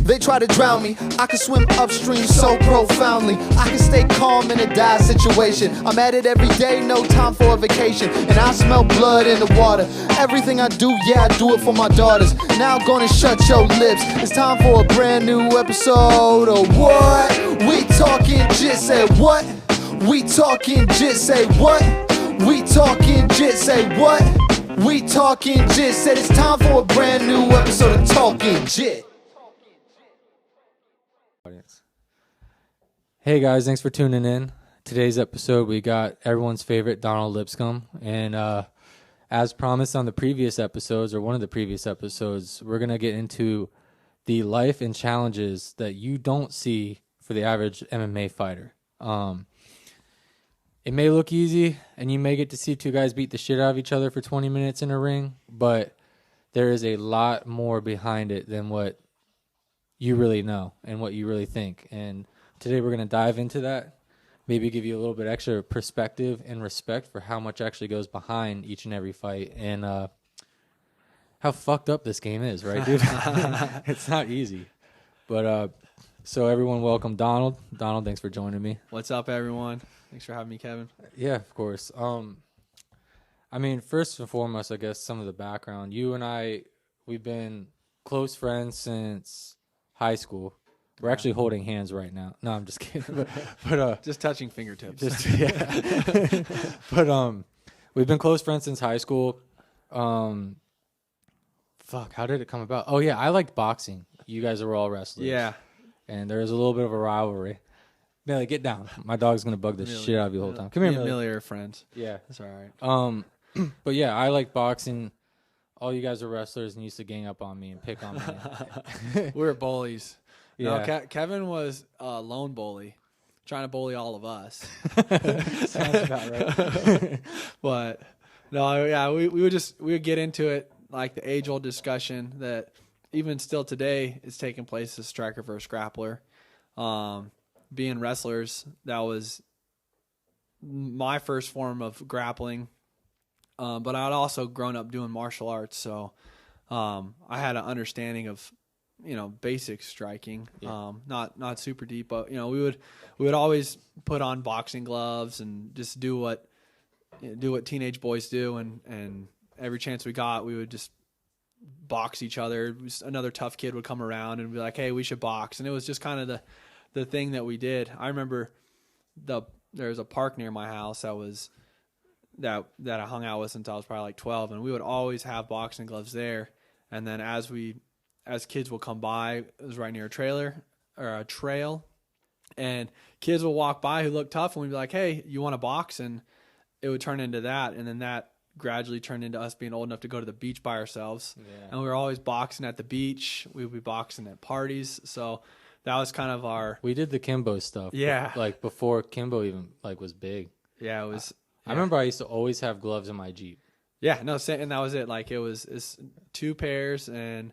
They try to drown me. I can swim upstream so profoundly. I can stay calm in a dire situation. I'm at it every day, no time for a vacation. And I smell blood in the water. Everything I do, yeah, I do it for my daughters. Now I'm gonna shut your lips. It's time for a brand new episode of what? We talking jit, say what? We talking jit, say what? We talking jit, say what? We talking jit, said it's time for a brand new episode of Talking Jit. Hey guys, thanks for tuning in. Today's episode, we got everyone's favorite Donald Lipscomb. And as promised on the previous episodes, or one of the previous episodes, we're going to get into the life and challenges that you don't see for the average MMA fighter. It may look easy, and you may get to see two guys beat the shit out of each other for 20 minutes in a ring, but there is a lot more behind it than what you really know and what you really think. And today we're going to dive into that, maybe give you a little bit extra perspective and respect for how much actually goes behind each and every fight, and how fucked up this game is, right, dude? It's not easy. But so everyone, welcome Donald. Donald, thanks for joining me. What's up, everyone? Thanks for having me, Kevin. Yeah, of course. I mean, first and foremost, I guess some of the background. You and I, we've been close friends since high school. We're actually holding hands right now. No, I'm just kidding. But just touching fingertips. Yeah. But we've been close friends since high school. Fuck, how did it come about? Oh yeah, I liked boxing. You guys are all wrestlers. Yeah. And there was a little bit of a rivalry. Millie, get down. My dog's gonna bug the shit out of you the whole time. Come here, Millie. Millie are friends. Yeah, that's all right. But yeah, I like boxing. All you guys are wrestlers and used to gang up on me and pick on me. We were bullies. Yeah. No, Kevin was a lone bully, trying to bully all of us. Sounds about right. But no, yeah, we would get into it, like the age-old discussion that even still today is taking place as striker versus grappler. Being wrestlers, that was my first form of grappling. But I'd also grown up doing martial arts, so I had an understanding of, basic striking. Yeah. Not super deep, but we would always put on boxing gloves and just do what teenage boys do, and every chance we got, we would just box each other. Another tough kid would come around and be like, "Hey, we should box," and it was just kind of the thing that we did. I remember there's a park near my house that I hung out with since I was probably like 12, and we would always have boxing gloves there. And then as kids will come by, it was right near a trail, and kids will walk by who look tough, and we'd be like, "Hey, you want to box?" And it would turn into that, and then that gradually turned into us being old enough to go to the beach by ourselves. Yeah. And we were always boxing at the beach. We would be boxing at parties. So that was kind of our... We did the Kimbo stuff. Yeah. Like before Kimbo even was big. Yeah, it was... I remember I used to always have gloves in my Jeep. Yeah, no, and that was it. Like it's 2 pairs, and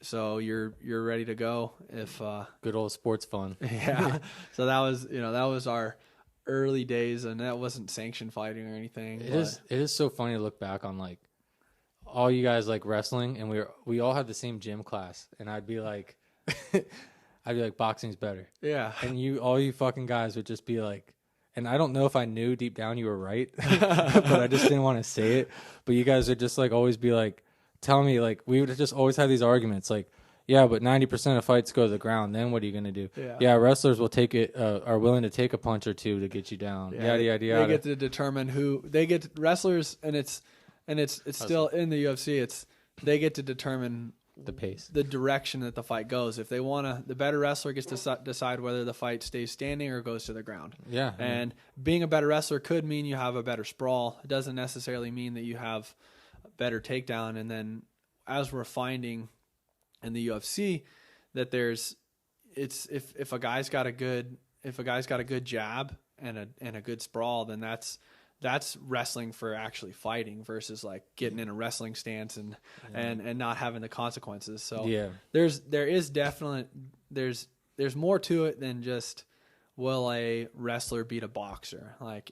so you're ready to go if... Good old sports fun. Yeah. So that was our early days, and that wasn't sanctioned fighting or anything. It is so funny to look back on, like, all you guys like wrestling, and we all had the same gym class, and I'd be like boxing's better. Yeah. And all you fucking guys would just be like, and I don't know if I knew deep down you were right, but I just didn't want to say it. But you guys would just like always be like, tell me, like, we would just always have these arguments like, yeah, but 90% of fights go to the ground. Then what are you going to do? Yeah, wrestlers will take it, are willing to take a punch or two to get you down. Yeah, yada, yada, yada. They get to determine wrestlers, and it's still in the UFC. They get to determine the pace, the direction that the fight goes. If they the better wrestler gets to decide whether the fight stays standing or goes to the ground. Yeah. And being a better wrestler could mean you have a better sprawl. It doesn't necessarily mean that you have a better takedown. And then as we're finding in the UFC, that if a guy's got a good jab and a good sprawl, then that's wrestling for actually fighting versus like getting in a wrestling stance and not having the consequences. So yeah, there's more to it than just will a wrestler beat a boxer. Like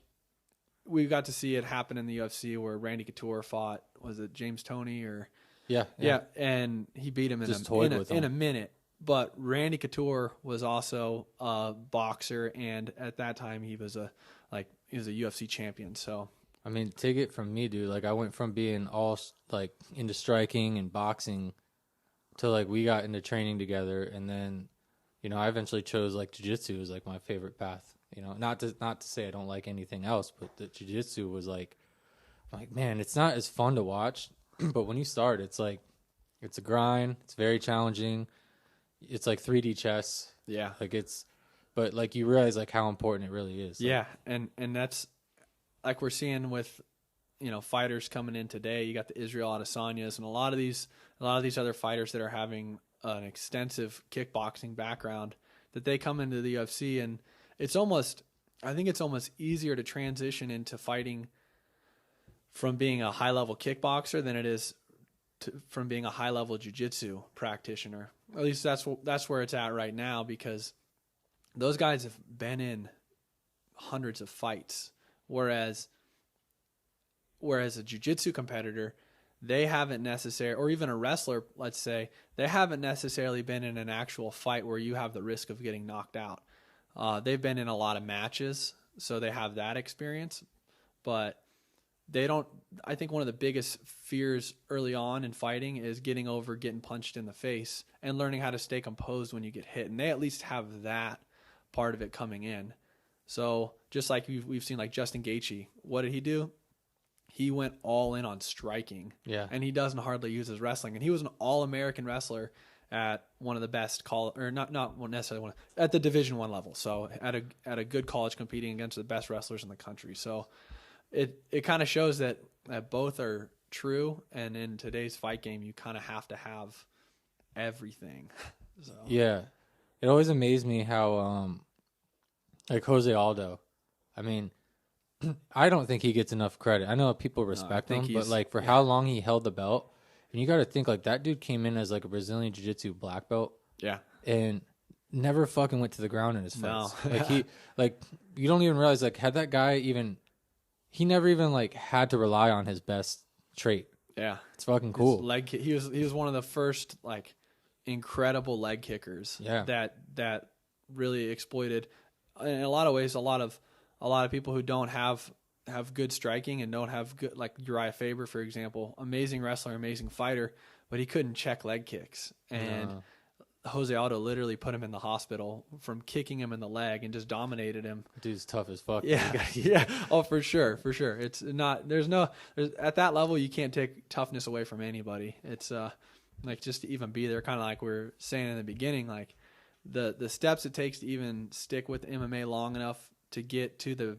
we got to see it happen in the UFC where Randy Couture fought, was it James Toney or yeah, and he beat him in a minute. but Randy Couture was also a boxer, and at that time he was a UFC champion. So I mean, take it from me, dude. Like, I went from being all like into striking and boxing to like we got into training together, and then, you know, I eventually chose like jiu-jitsu as like my favorite path. You know, not to say I don't like anything else, but the jiu-jitsu was like, man, it's not as fun to watch, but when you start, it's like, it's a grind. It's very challenging. It's like 3D chess. yeah, Like but like you realize like how important it really is. Like, yeah, and that's like we're seeing with, you know, fighters coming in today. You got the Israel Adesanyas and a lot of these other fighters that are having an extensive kickboxing background, that they come into the UFC, and I think it's almost easier to transition into fighting from being a high level kickboxer than it is from being a high level jiu-jitsu practitioner. At least that's where it's at right now, because those guys have been in hundreds of fights, whereas a jiu-jitsu competitor, they haven't necessarily, or even a wrestler, let's say, they haven't necessarily been in an actual fight where you have the risk of getting knocked out. They've been in a lot of matches, so they have that experience, but they don't. I think one of the biggest fears early on in fighting is getting punched in the face and learning how to stay composed when you get hit. And they at least have that part of it coming in. So just like we've seen, like Justin Gaethje, what did he do? He went all in on striking. Yeah. And he doesn't hardly use his wrestling. And he was an All-American wrestler at one of the best not necessarily one, at the Division I level. So at a good college, competing against the best wrestlers in the country. So it kind of shows that both are true, and in today's fight game, you kind of have to have everything. So. Yeah, it always amazed me how like Jose Aldo. I mean, I don't think he gets enough credit. I know people respect him, but like for how long he held the belt, and you got to think like that dude came in as like a Brazilian Jiu-Jitsu black belt. Yeah, and never fucking went to the ground in his fights. No. Like you don't even realize like had that guy even. He never even like had to rely on his best trait. Yeah, it's fucking cool. He was one of the first like incredible leg kickers. Yeah. that really exploited in a lot of ways a lot of people who don't have good striking and don't have good, like Uriah Faber, for example, amazing wrestler, amazing fighter, but he couldn't check leg kicks, and Jose Aldo literally put him in the hospital from kicking him in the leg and just dominated him. Dude's tough as fuck. Yeah, yeah. Oh, for sure. It's not. There's at that level you can't take toughness away from anybody. It's like just to even be there, kind of like we were saying in the beginning, like the steps it takes to even stick with MMA long enough to get to the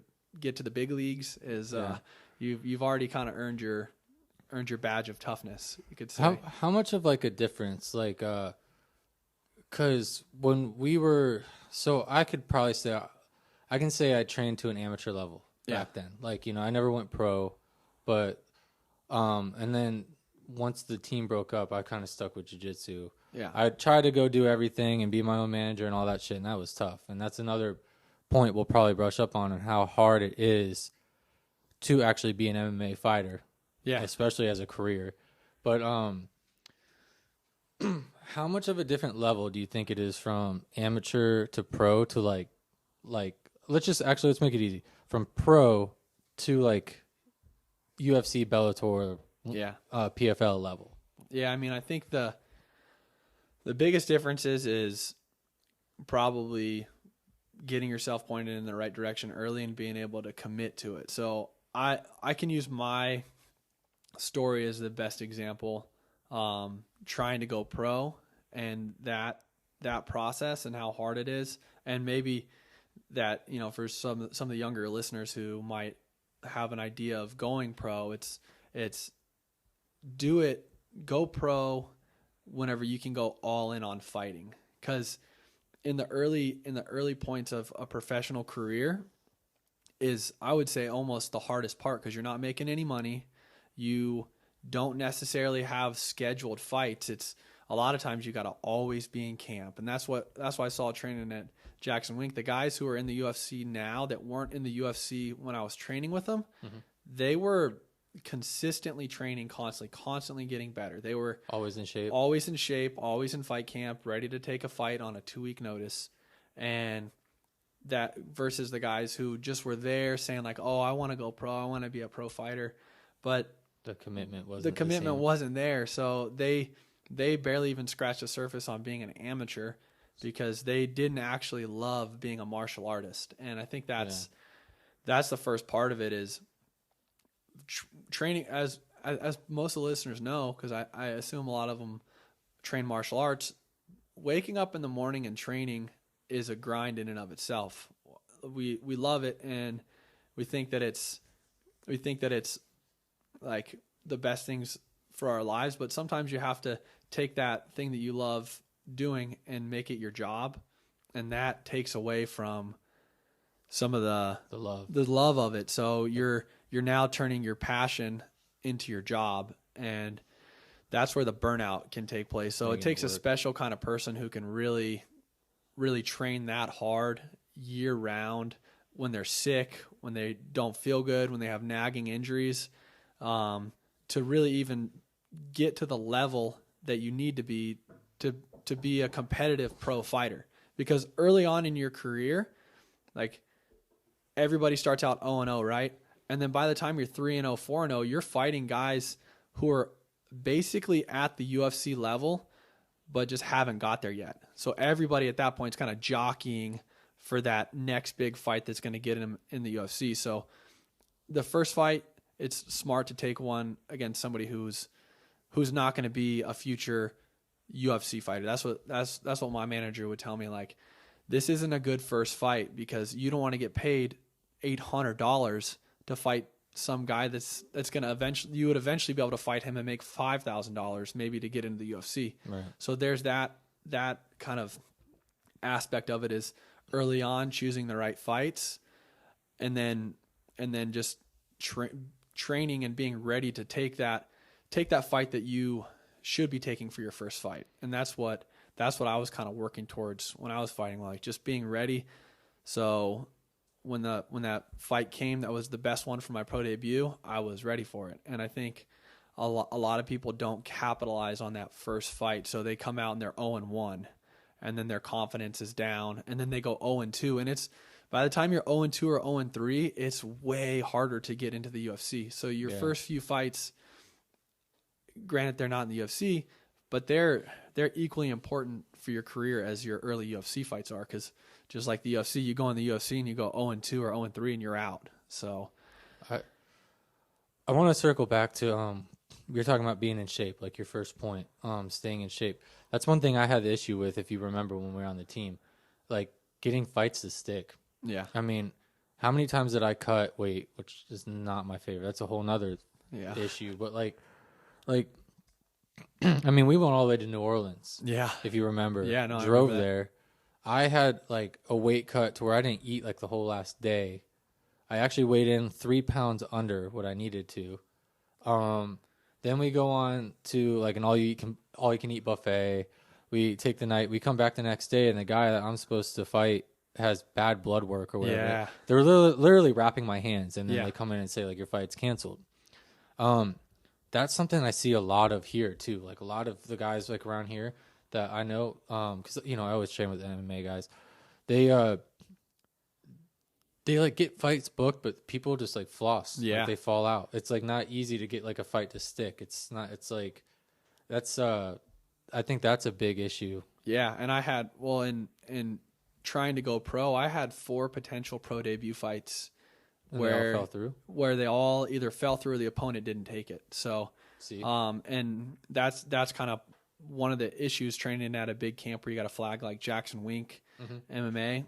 big leagues is you've already kind of earned your badge of toughness, you could say. How much of like a difference, like because when we were, so I could probably say, I can say I trained to an amateur level back then. Like, you know, I never went pro, but, and then once the team broke up, I kind of stuck with jiu-jitsu. Yeah. I tried to go do everything and be my own manager and all that shit, and that was tough. And that's another point we'll probably brush up on, and how hard it is to actually be an MMA fighter. Yeah. Especially as a career. But, how much of a different level do you think it is from amateur to pro to like let's make it easy, from pro to like UFC, Bellator, PFL level? Yeah, I mean, I think the biggest difference is probably getting yourself pointed in the right direction early and being able to commit to it. So I can use my story as the best example. Trying to go pro and that process and how hard it is, and maybe that, you know, for some of the younger listeners who might have an idea of going pro, it's go pro whenever you can go all in on fighting, because in the early points of a professional career is, I would say, almost the hardest part, because you're not making any money. You don't necessarily have scheduled fights. It's a lot of times you got to always be in camp. And that's why I saw training at Jackson Wink. The guys who are in the UFC now that weren't in the UFC when I was training with them, they were consistently training, constantly getting better. They were Always in shape. always in shape, always in fight camp, ready to take a fight on a 2-week notice. And that versus the guys who just were there saying like, oh, I want to go pro, I want to be a pro fighter. But The commitment wasn't the commitment same. wasn't there. So they barely even scratched the surface on being an amateur because they didn't actually love being a martial artist. And I think that's the first part of it is training, as most of the listeners know, because I assume a lot of them train martial arts. Waking up in the morning and training is a grind in and of itself. We love it, and we think that it's like the best things for our lives. But sometimes you have to take that thing that you love doing and make it your job, and that takes away from some of the love of it. So you're now turning your passion into your job, and that's where the burnout can take place. So it takes a special kind of person who can really train that hard year round when they're sick, when they don't feel good, when they have nagging injuries, to really even get to the level that you need to be to be a competitive pro fighter. Because early on in your career, like everybody starts out 0-0, right? And then by the time you're 3-0, 4-0, you're fighting guys who are basically at the UFC level, but just haven't got there yet. So everybody at that point is kind of jockeying for that next big fight that's going to get him in the UFC. So the first fight, it's smart to take one against somebody who's not going to be a future UFC fighter. That's what my manager would tell me. Like, this isn't a good first fight because you don't want to get paid $800 to fight some guy that's going to you would eventually be able to fight him and make $5,000 maybe to get into the UFC. Right. So there's that kind of aspect of it is early on choosing the right fights, and then just training and being ready to take that fight that you should be taking for your first fight. And that's what I was kind of working towards when I was fighting, like just being ready. So when that fight came, that was the best one for my pro debut, I was ready for it. And I think a lot of people don't capitalize on that first fight. So they come out and they're 0-1, and then their confidence is down, and then they go 0-2. And it's, by the time you're 0-2 or 0-3, it's way harder to get into the UFC. So your first few fights, granted they're not in the UFC, but they're equally important for your career as your early UFC fights are, because just like the UFC, you go in the UFC and you go 0-2 or 0-3 and you're out. So I want to circle back to you're talking about being in shape, like your first point, staying in shape. That's one thing I had the issue with, if you remember when we were on the team, like getting fights to stick. yeah. I mean, how many times did I cut weight, which is not my favorite. That's a whole nother issue. But like, I mean, we went all the way to New Orleans. Yeah. If you remember. Yeah, no, I drove remember that. there. I had like a weight cut to where I didn't eat like the whole last day. I actually weighed in 3 pounds under what I needed to. Then we go on to like an all you can eat buffet. We take the night. We come back the next day, and the guy that I'm supposed to fight has bad blood work or whatever. Yeah. They're literally wrapping my hands, and then Yeah. they come in and say like your fight's canceled. That's something I see a lot of here too. Like a lot of the guys like around here that I know, because I always train with MMA guys. They like get fights booked, but people just like floss. Yeah. Like, they fall out. It's like not easy to get like a fight to stick. It's not. It's like that's. I think that's a big issue. Yeah, and I had in trying to go pro, I had 4 potential pro debut fights And they all fell through. where they all either fell through or the opponent didn't take it. So, See, and that's kind of one of the issues training at a big camp where you got a flag like Jackson Wink MMA.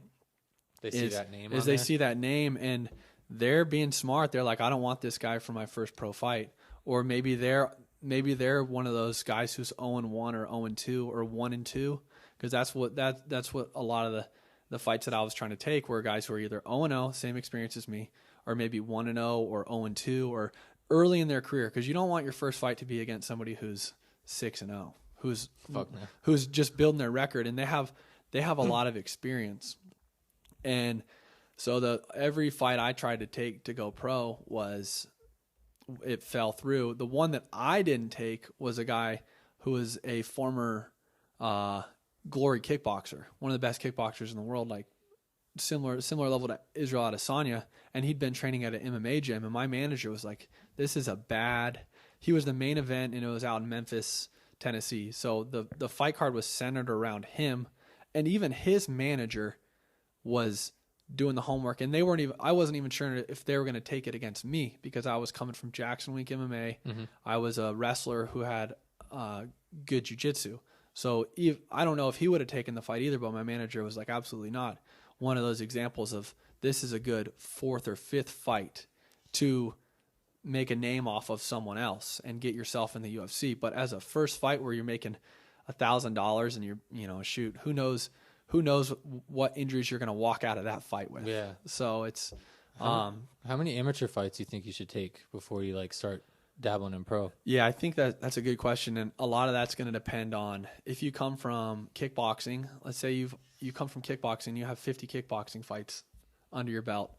they see that name. Is on they there. see that name and they're being smart. They're like, I don't want this guy for my first pro fight. Or maybe they're one of those guys who's 0-1 or 0-2 or 1-2, because that's what a lot of the fights that I was trying to take were guys who are either 0-0, same experience as me, or maybe 1-0 or 0-2 or early in their career, because you don't want your first fight to be against somebody who's 6-0, who's just building their record, and they have a lot of experience. And so every fight I tried to take to go pro was it fell through. The one that I didn't take was a guy who was a former glory kickboxer, one of the best kickboxers in the world, like similar level to Israel Adesanya, and he'd been training at an MMA gym, and my manager was like, this is a bad. He was the main event, and it was out in Memphis, Tennessee. So the fight card was centered around him, and even his manager was doing the homework, and I wasn't even sure if they were going to take it against me, because I was coming from Jackson Wink MMA. Mm-hmm. I was a wrestler who had good jiu-jitsu. So I don't know if he would have taken the fight either, but my manager was like, absolutely not. One of those examples of this is a good 4th or 5th fight to make a name off of someone else and get yourself in the UFC. But as a first fight where you're making $1,000 and shoot, who knows what injuries you're going to walk out of that fight with. Yeah. So it's how many amateur fights do you think you should take before you like start dabbling in pro? Yeah, I think that's a good question, and a lot of that's going to depend on if you come from kickboxing. Let's say you come from kickboxing, you have 50 kickboxing fights under your belt.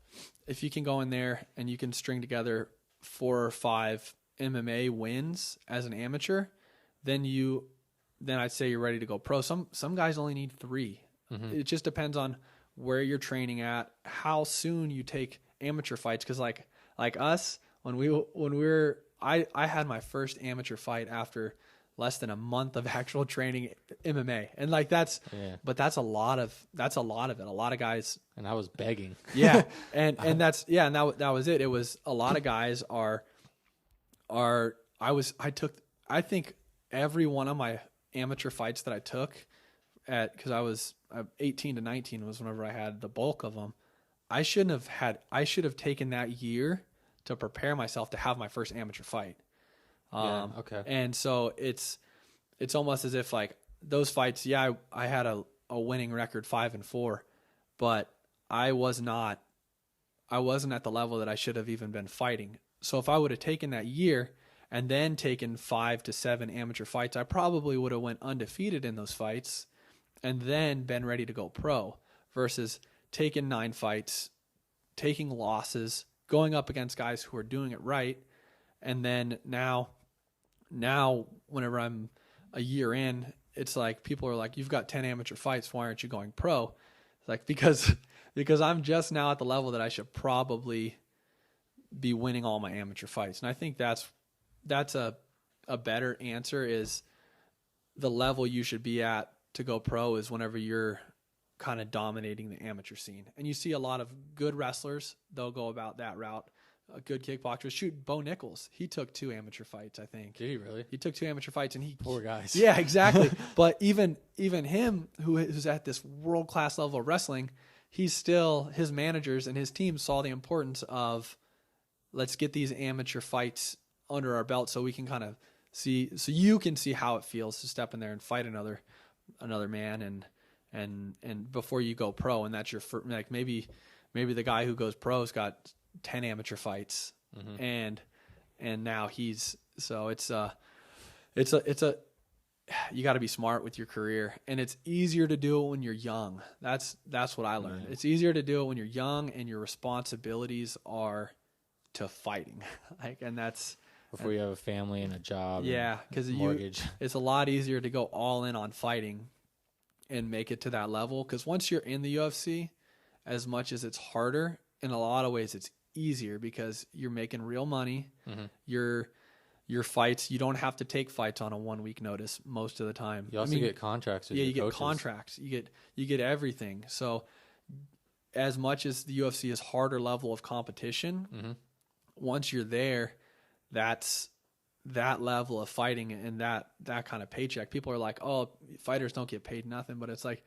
If you can go in there and you can string together 4 or 5 MMA wins as an amateur, then I'd say you're ready to go pro. Some guys only need 3. Mm-hmm. It just depends on where you're training at, how soon you take amateur fights. Because like us, I had my first amateur fight after less than a month of actual training MMA, and like but that's a lot of it. A lot of guys, and I was begging. Yeah, and that was it. It was a lot of guys I think every one of my amateur fights that I took because I was 18 to 19 was whenever I had the bulk of them. I should have taken that year to prepare myself to have my first amateur fight. Okay. And so it's almost as if like those fights, I had a winning record 5-4, but I wasn't at the level that I should have even been fighting. So if I would have taken that year and then taken 5 to 7 amateur fights, I probably would have went undefeated in those fights and then been ready to go pro, versus taking 9 fights, taking losses, going up against guys who are doing it right. And then now whenever I'm a year in, it's like people are like, you've got 10 amateur fights, why aren't you going pro? It's like, because I'm just now at the level that I should probably be winning all my amateur fights. And I think that's a better answer, is the level you should be at to go pro is whenever you're kind of dominating the amateur scene. And you see a lot of good wrestlers, they'll go about that route. Good kickboxers. Shoot, Bo Nichols, he took 2 amateur fights, I think. Did he really? He took 2 amateur fights, and poor guys. Yeah, exactly. But even him, who's at this world-class level of wrestling, his managers and his team saw the importance of, let's get these amateur fights under our belt so we can kind of see, so you can see how it feels to step in there and fight another man and before you go pro. And that's your first, like maybe the guy who goes pro's got 10 amateur fights, mm-hmm. and now it's you got to be smart with your career, and it's easier to do it when you're young. That's what I learned. Right. It's easier to do it when you're young and your responsibilities are to fighting, and that's before you have a family and a job. Yeah, because mortgage. It's a lot easier to go all in on fighting and make it to that level. Because once you're in the UFC, as much as it's harder, in a lot of ways it's easier because you're making real money. Mm-hmm. Your fights, you don't have to take fights on a 1-week notice most of the time. You also get contracts. With you get coaches. contracts. You get everything. So as much as the UFC is harder level of competition, mm-hmm. once you're there, that's that level of fighting and that kind of paycheck. People are like, oh, fighters don't get paid nothing, but it's like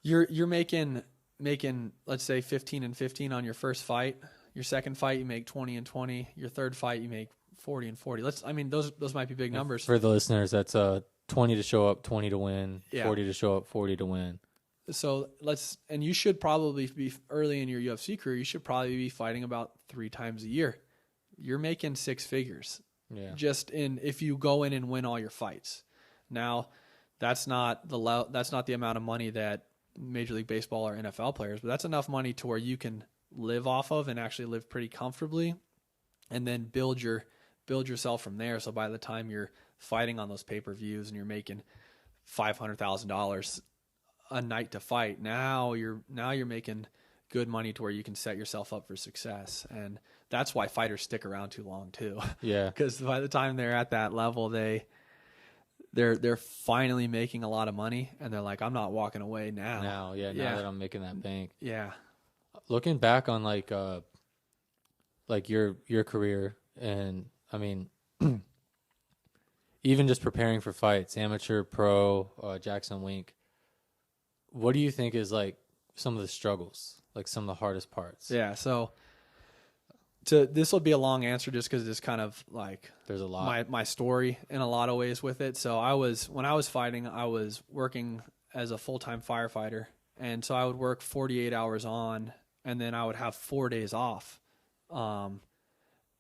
you're making let's say 15 and 15 on your first fight. Your second fight you make 20 and 20. Your third fight you make 40 and 40. Those might be big numbers for the listeners. That's 20 to show up, 20 to win, yeah. 40 to show up, 40 to win. So and you should probably be early in your UFC career. You should probably be fighting about 3 times a year. You're making 6 figures. Yeah. Just if you go in and win all your fights. Now, that's not the amount of money that Major League Baseball or NFL players, but that's enough money to where you can live off of and actually live pretty comfortably and then build yourself from there. So by the time you're fighting on those pay-per-views and you're making $500,000 a night to fight, now you're making good money to where you can set yourself up for success. And that's why fighters stick around too long too. Yeah. Because by the time they're at that level, they're finally making a lot of money, and they're like, I'm not walking away now. Now that I'm making that bank. Yeah. Looking back on like your career, and I mean, even just preparing for fights, amateur, pro, Jackson Wink, what do you think is like some of the struggles, like some of the hardest parts? Yeah. So this will be a long answer just because it's kind of like there's a lot. My story in a lot of ways with it. So when I was fighting, I was working as a full-time firefighter. And so I would work 48 hours on, and then I would have 4 days off. And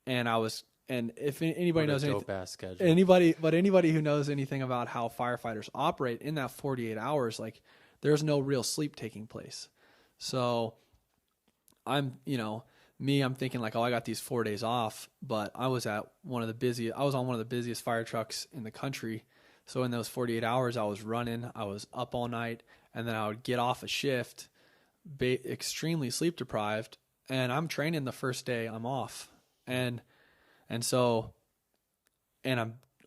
if anybody knows anybody who knows anything about how firefighters operate in that 48 hours, like there's no real sleep taking place. So I'm thinking like, oh, I got these 4 days off, but I was on one of the busiest fire trucks in the country. So in those 48 hours, I was running, I was up all night, and then I would get off a shift, extremely sleep deprived, and I'm training the first day I'm off. And I'm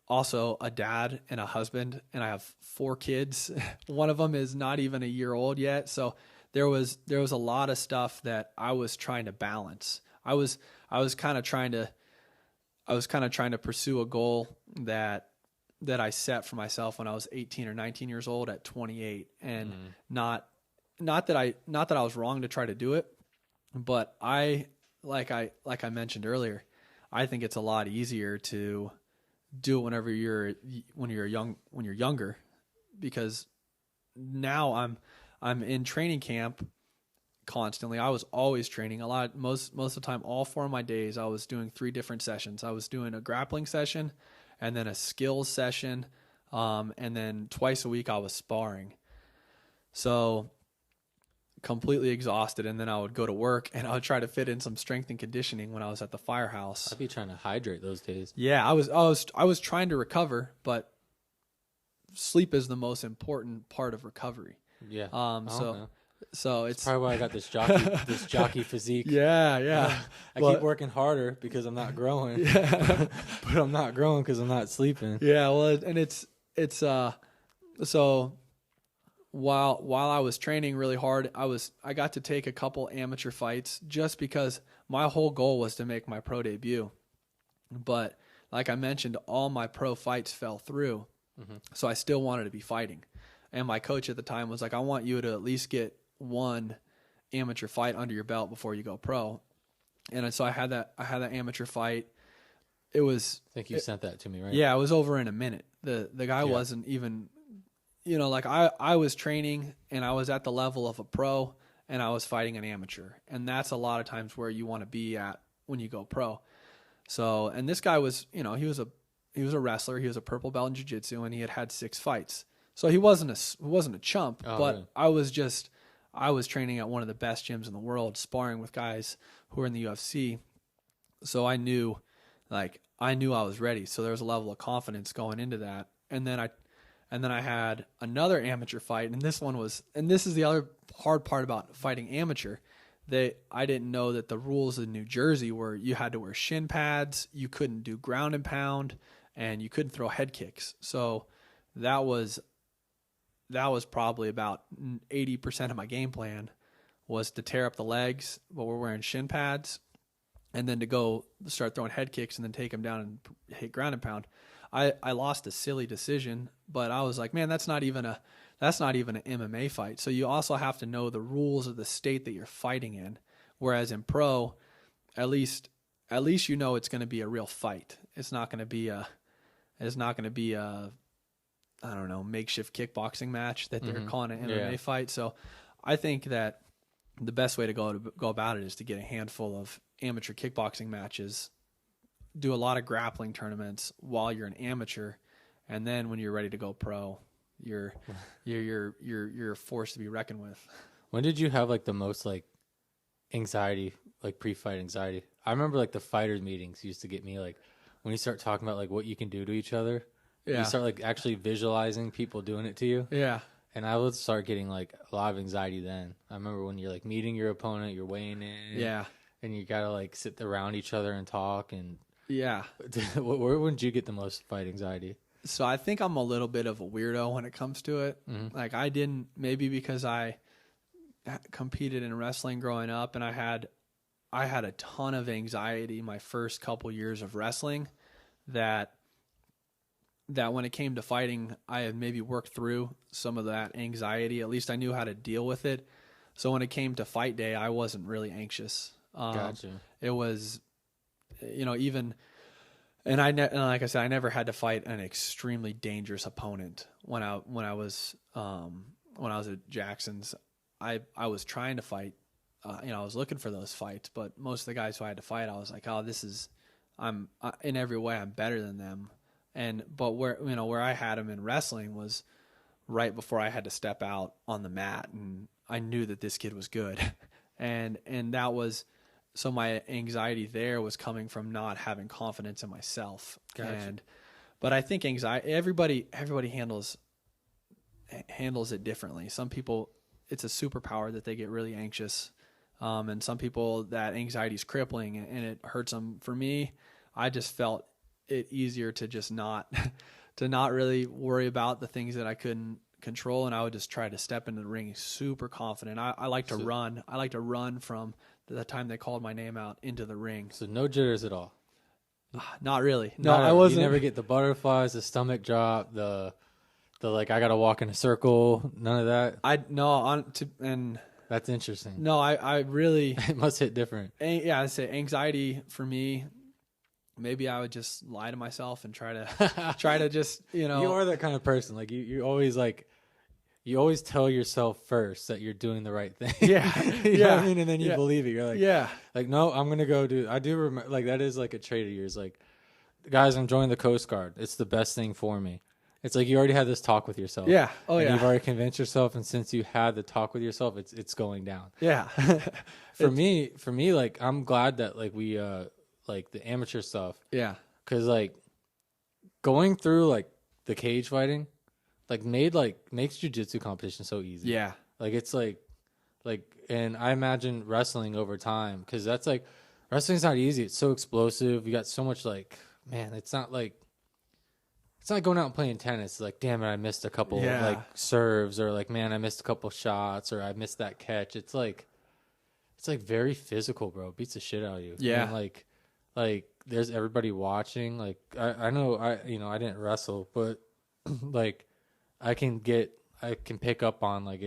also a dad and a husband, and I have 4 kids. One of them is not even a year old yet. So there was a lot of stuff that I was trying to balance. I was kind of trying to pursue a goal that I set for myself when I was 18 or 19 years old at 28, and not that I was wrong to try to do it, but I mentioned earlier, I think it's a lot easier to do it when you're younger, because now I'm in training camp constantly. I was always training a lot. Most of the time, all 4 of my days, I was doing 3 different sessions. I was doing a grappling session, and then a skills session, and then twice a week I was sparring. So completely exhausted, and then I would go to work and I would try to fit in some strength and conditioning when I was at the firehouse. I'd be trying to hydrate those days. Yeah, I was trying to recover, but sleep is the most important part of recovery. Yeah. So it's probably why I got this jockey physique. Yeah. I keep working harder because I'm not growing. Yeah. But I'm not growing because I'm not sleeping. Yeah, well, and it's so while I was training really hard, I got to take a couple amateur fights just because my whole goal was to make my pro debut. But like I mentioned, all my pro fights fell through. Mm-hmm. So I still wanted to be fighting. And my coach at the time was like, I want you to at least get one amateur fight under your belt before you go pro. And so I had that amateur fight. I think you sent that to me, right? Yeah, it was over in a minute. The guy wasn't even, like I was training and I was at the level of a pro and I was fighting an amateur. And that's a lot of times where you want to be at when you go pro. So, and this guy was, he was a wrestler. He was a purple belt in jiu-jitsu, and he had 6 fights. So he wasn't a chump, but really? I was training at one of the best gyms in the world, sparring with guys who are in the UFC. So I knew I was ready. So there was a level of confidence going into that. And then I had another amateur fight, and this is the other hard part about fighting amateur. I didn't know that the rules in New Jersey were you had to wear shin pads, you couldn't do ground and pound, and you couldn't throw head kicks. So that was probably about 80% of my game plan, was to tear up the legs, but we're wearing shin pads, and then to go start throwing head kicks and then take them down and hit ground and pound. I lost a silly decision, but I was like, man, that's not even an MMA fight. So you also have to know the rules of the state that you're fighting in. Whereas in pro, at least you know it's going to be a real fight. It's not going to be a I don't know, makeshift kickboxing match that they're calling an MMA fight. So I think that the best way to go about it is to get a handful of amateur kickboxing matches, do a lot of grappling tournaments while you're an amateur, and then when you're ready to go pro, you're a force to be reckoned with. When did you have like the most like anxiety like pre-fight anxiety. I remember like the fighters meetings used to get me like when you start talking about like what you can do to each other. Yeah. You start like actually visualizing people doing it to you. Yeah. And I would start getting like a lot of anxiety then. I remember when you're like meeting your opponent, you're weighing in. Yeah. And you gotta like sit around each other and talk. And Yeah. where would you get the most fight anxiety? So I think I'm a little bit of a weirdo when it comes to it. Mm-hmm. Like I didn't, maybe because I competed in wrestling growing up, and I had a ton of anxiety my first couple years of wrestling that when it came to fighting, I had maybe worked through some of that anxiety. At least I knew how to deal with it. So when it came to fight day, I wasn't really anxious. Gotcha. It was, even, and like I said, I never had to fight an extremely dangerous opponent when I was at Jackson's. I was trying to fight, I was looking for those fights, but most of the guys who I had to fight, I was like, oh, in every way, I'm better than them. But where I had them in wrestling was right before I had to step out on the mat, and I knew that this kid was good. and that was, so my anxiety there was coming from not having confidence in myself. Gotcha. But I think anxiety, everybody handles it differently. Some people, it's a superpower that they get really anxious. And some people that anxiety is crippling and it hurts them. For me, I just felt it easier to just not really worry about the things that I couldn't control. And I would just try to step into the ring super confident. I like to run. I like to run from the time they called my name out into the ring. So no jitters at all. Not really. No, I wasn't. You never get the butterflies, the stomach drop, the like I gotta walk in a circle. None of that. That's interesting. No, I really. It must hit different. Yeah, I'd say anxiety for me. Maybe I would just lie to myself and try to just You are that kind of person. Like you always like. You always tell yourself first that you're doing the right thing. Yeah. You know what I mean? And then you believe it. You're like, like, no, I'm going to go do, I do remember, like, that is like a trait of yours. Like, guys, I'm joining the Coast Guard. It's the best thing for me. It's like you already had this talk with yourself. Yeah. Oh, and yeah. You've already convinced yourself. And since you had the talk with yourself, it's going down. Yeah. For me, like, I'm glad that, like, we, like, the amateur stuff. Yeah. Because, like, going through, like, the cage fighting, like makes jiu-jitsu competition so easy. Yeah. Like it's like, and I imagine wrestling over time, because that's like, wrestling's not easy. It's so explosive. You got so much like, man, it's not like going out and playing tennis. It's like, damn it, I missed a couple like serves, or like, man, I missed a couple shots, or I missed that catch. It's like very physical, bro. It beats the shit out of you. Yeah. And like there's everybody watching. Like I know I didn't wrestle, but like, I can pick up on like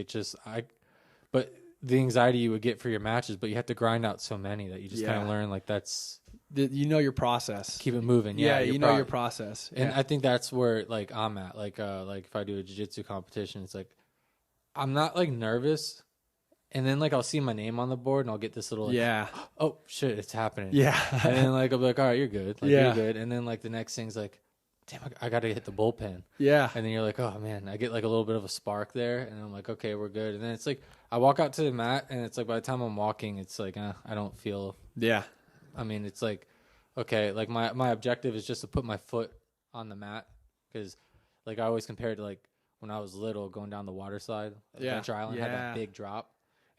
but the anxiety you would get for your matches, but you have to grind out so many that you just kind of learn like that's your process. Keep it moving. Yeah, your process. And I think that's where like I'm at. Like if I do a jiu-jitsu competition, it's like I'm not like nervous, and then like I'll see my name on the board and I'll get this little like, oh shit, it's happening. Yeah. And then like I'll be like, all right, you're good. Like, you're good. And then like the next thing's like, damn, I got to hit the bullpen. Yeah. And then you're like, oh, man, I get like a little bit of a spark there. And I'm like, okay, we're good. And then it's like, I walk out to the mat, and it's like, by the time I'm walking, it's like, I don't feel. Yeah. I mean, it's like, okay, like my objective is just to put my foot on the mat. Because like I always compare it to like when I was little going down the water slide. Adventure Island had that big drop.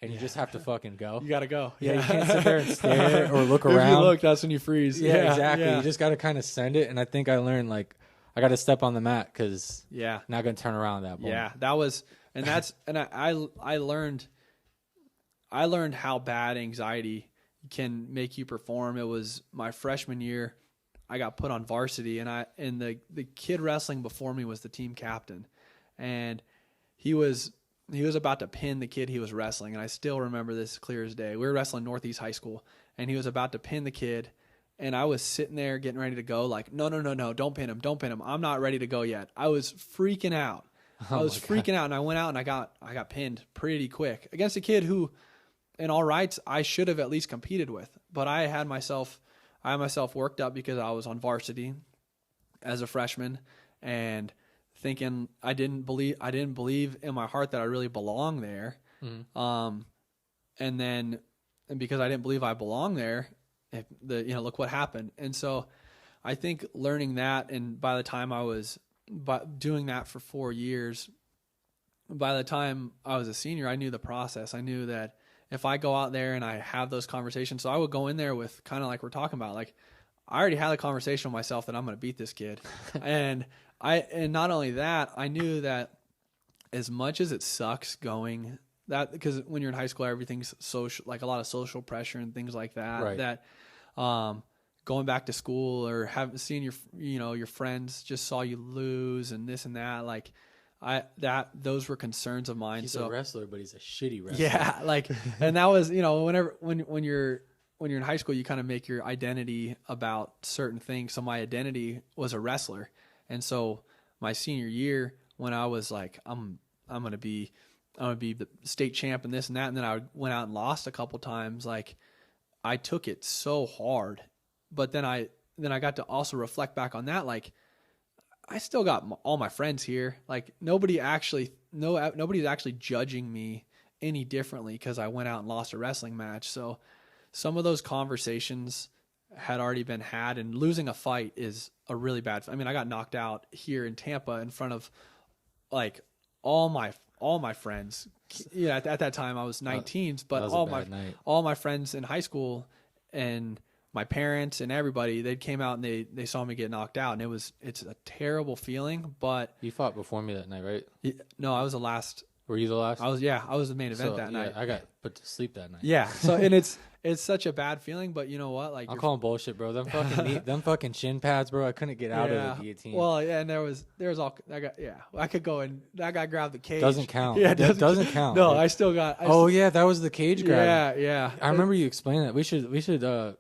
And you just have to fucking go. You got to go. Yeah, you can't sit there and stare or look around. If you look, that's when you freeze. Yeah, exactly. Yeah. You just got to kind of send it. And I think I learned, like, I got to step on the mat because not going to turn around that ball. Yeah, that was, and that's, and I learned how bad anxiety can make you perform. It was my freshman year. I got put on varsity, and the kid wrestling before me was the team captain, and he was about to pin the kid he was wrestling, and I still remember this clear as day. We were wrestling Northeast High School, and he was about to pin the kid, and I was sitting there getting ready to go, like, no, don't pin him. I'm not ready to go yet. I was freaking out. I was freaking out, and I went out, and I got pinned pretty quick against a kid who, in all rights, I should have at least competed with, but I had myself worked up because I was on varsity as a freshman, and thinking I didn't believe in my heart that I really belonged there. Mm-hmm. And then because I didn't believe I belonged there, look what happened. And so I think learning that, and by the time I was doing that for 4 years, by the time I was a senior, I knew the process. I knew that if I go out there and I have those conversations, so I would go in there with kind of like we're talking about, like I already had a conversation with myself that I'm going to beat this kid. and not only that, I knew that as much as it sucks going that, because when you're in high school, everything's social, like a lot of social pressure and things like that, Right. that, going back to school or seeing your friends just saw you lose and this and that, like those were concerns of mine. He's a wrestler, but he's a shitty wrestler. Yeah. Like, and that was, when you're in high school, you kind of make your identity about certain things. So my identity was a wrestler. And so my senior year, when I was like, I'm going to be the state champ and this and that, and then I went out and lost a couple times, like I took it so hard. But then I got to also reflect back on that, like I still got all my friends here. Like nobody's actually judging me any differently because I went out and lost a wrestling match. So some of those conversations had already been had, and losing a fight is a really bad. I mean, I got knocked out here in Tampa in front of like all my friends. Yeah, at that time I was 19, but all my friends in high school and my parents and everybody, they came out and they saw me get knocked out, and it's a terrible feeling. But you fought before me that night, right? No, I was the last. Were you the last? I was the main event that night. I got put to sleep that night. Yeah. So and it's such a bad feeling, but you know what? Like I'm calling bullshit, bro. Them fucking shin pads, bro. I couldn't get out of the guillotine. Well, yeah, and there was all I could go and that guy grabbed the cage. Doesn't count. Yeah, it doesn't count. No, right? I still got. Yeah, that was the cage grab. Yeah. I remember you explaining that. We should.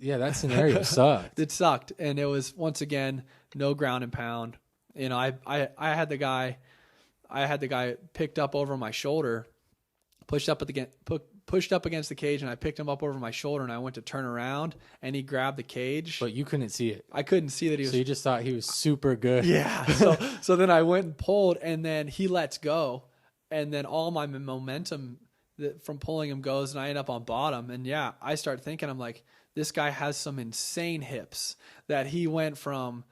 Yeah, that scenario sucked. It sucked, and it was once again no ground and pound. I had the guy picked up over my shoulder, pushed up against the cage, and I picked him up over my shoulder, and I went to turn around, and he grabbed the cage. But you couldn't see it. I couldn't see that he was. So you just thought he was super good. Yeah. So then I went and pulled, and then he lets go, and then all my momentum from pulling him goes, and I end up on bottom. And yeah, I start thinking, I'm like, this guy has some insane hips that he went from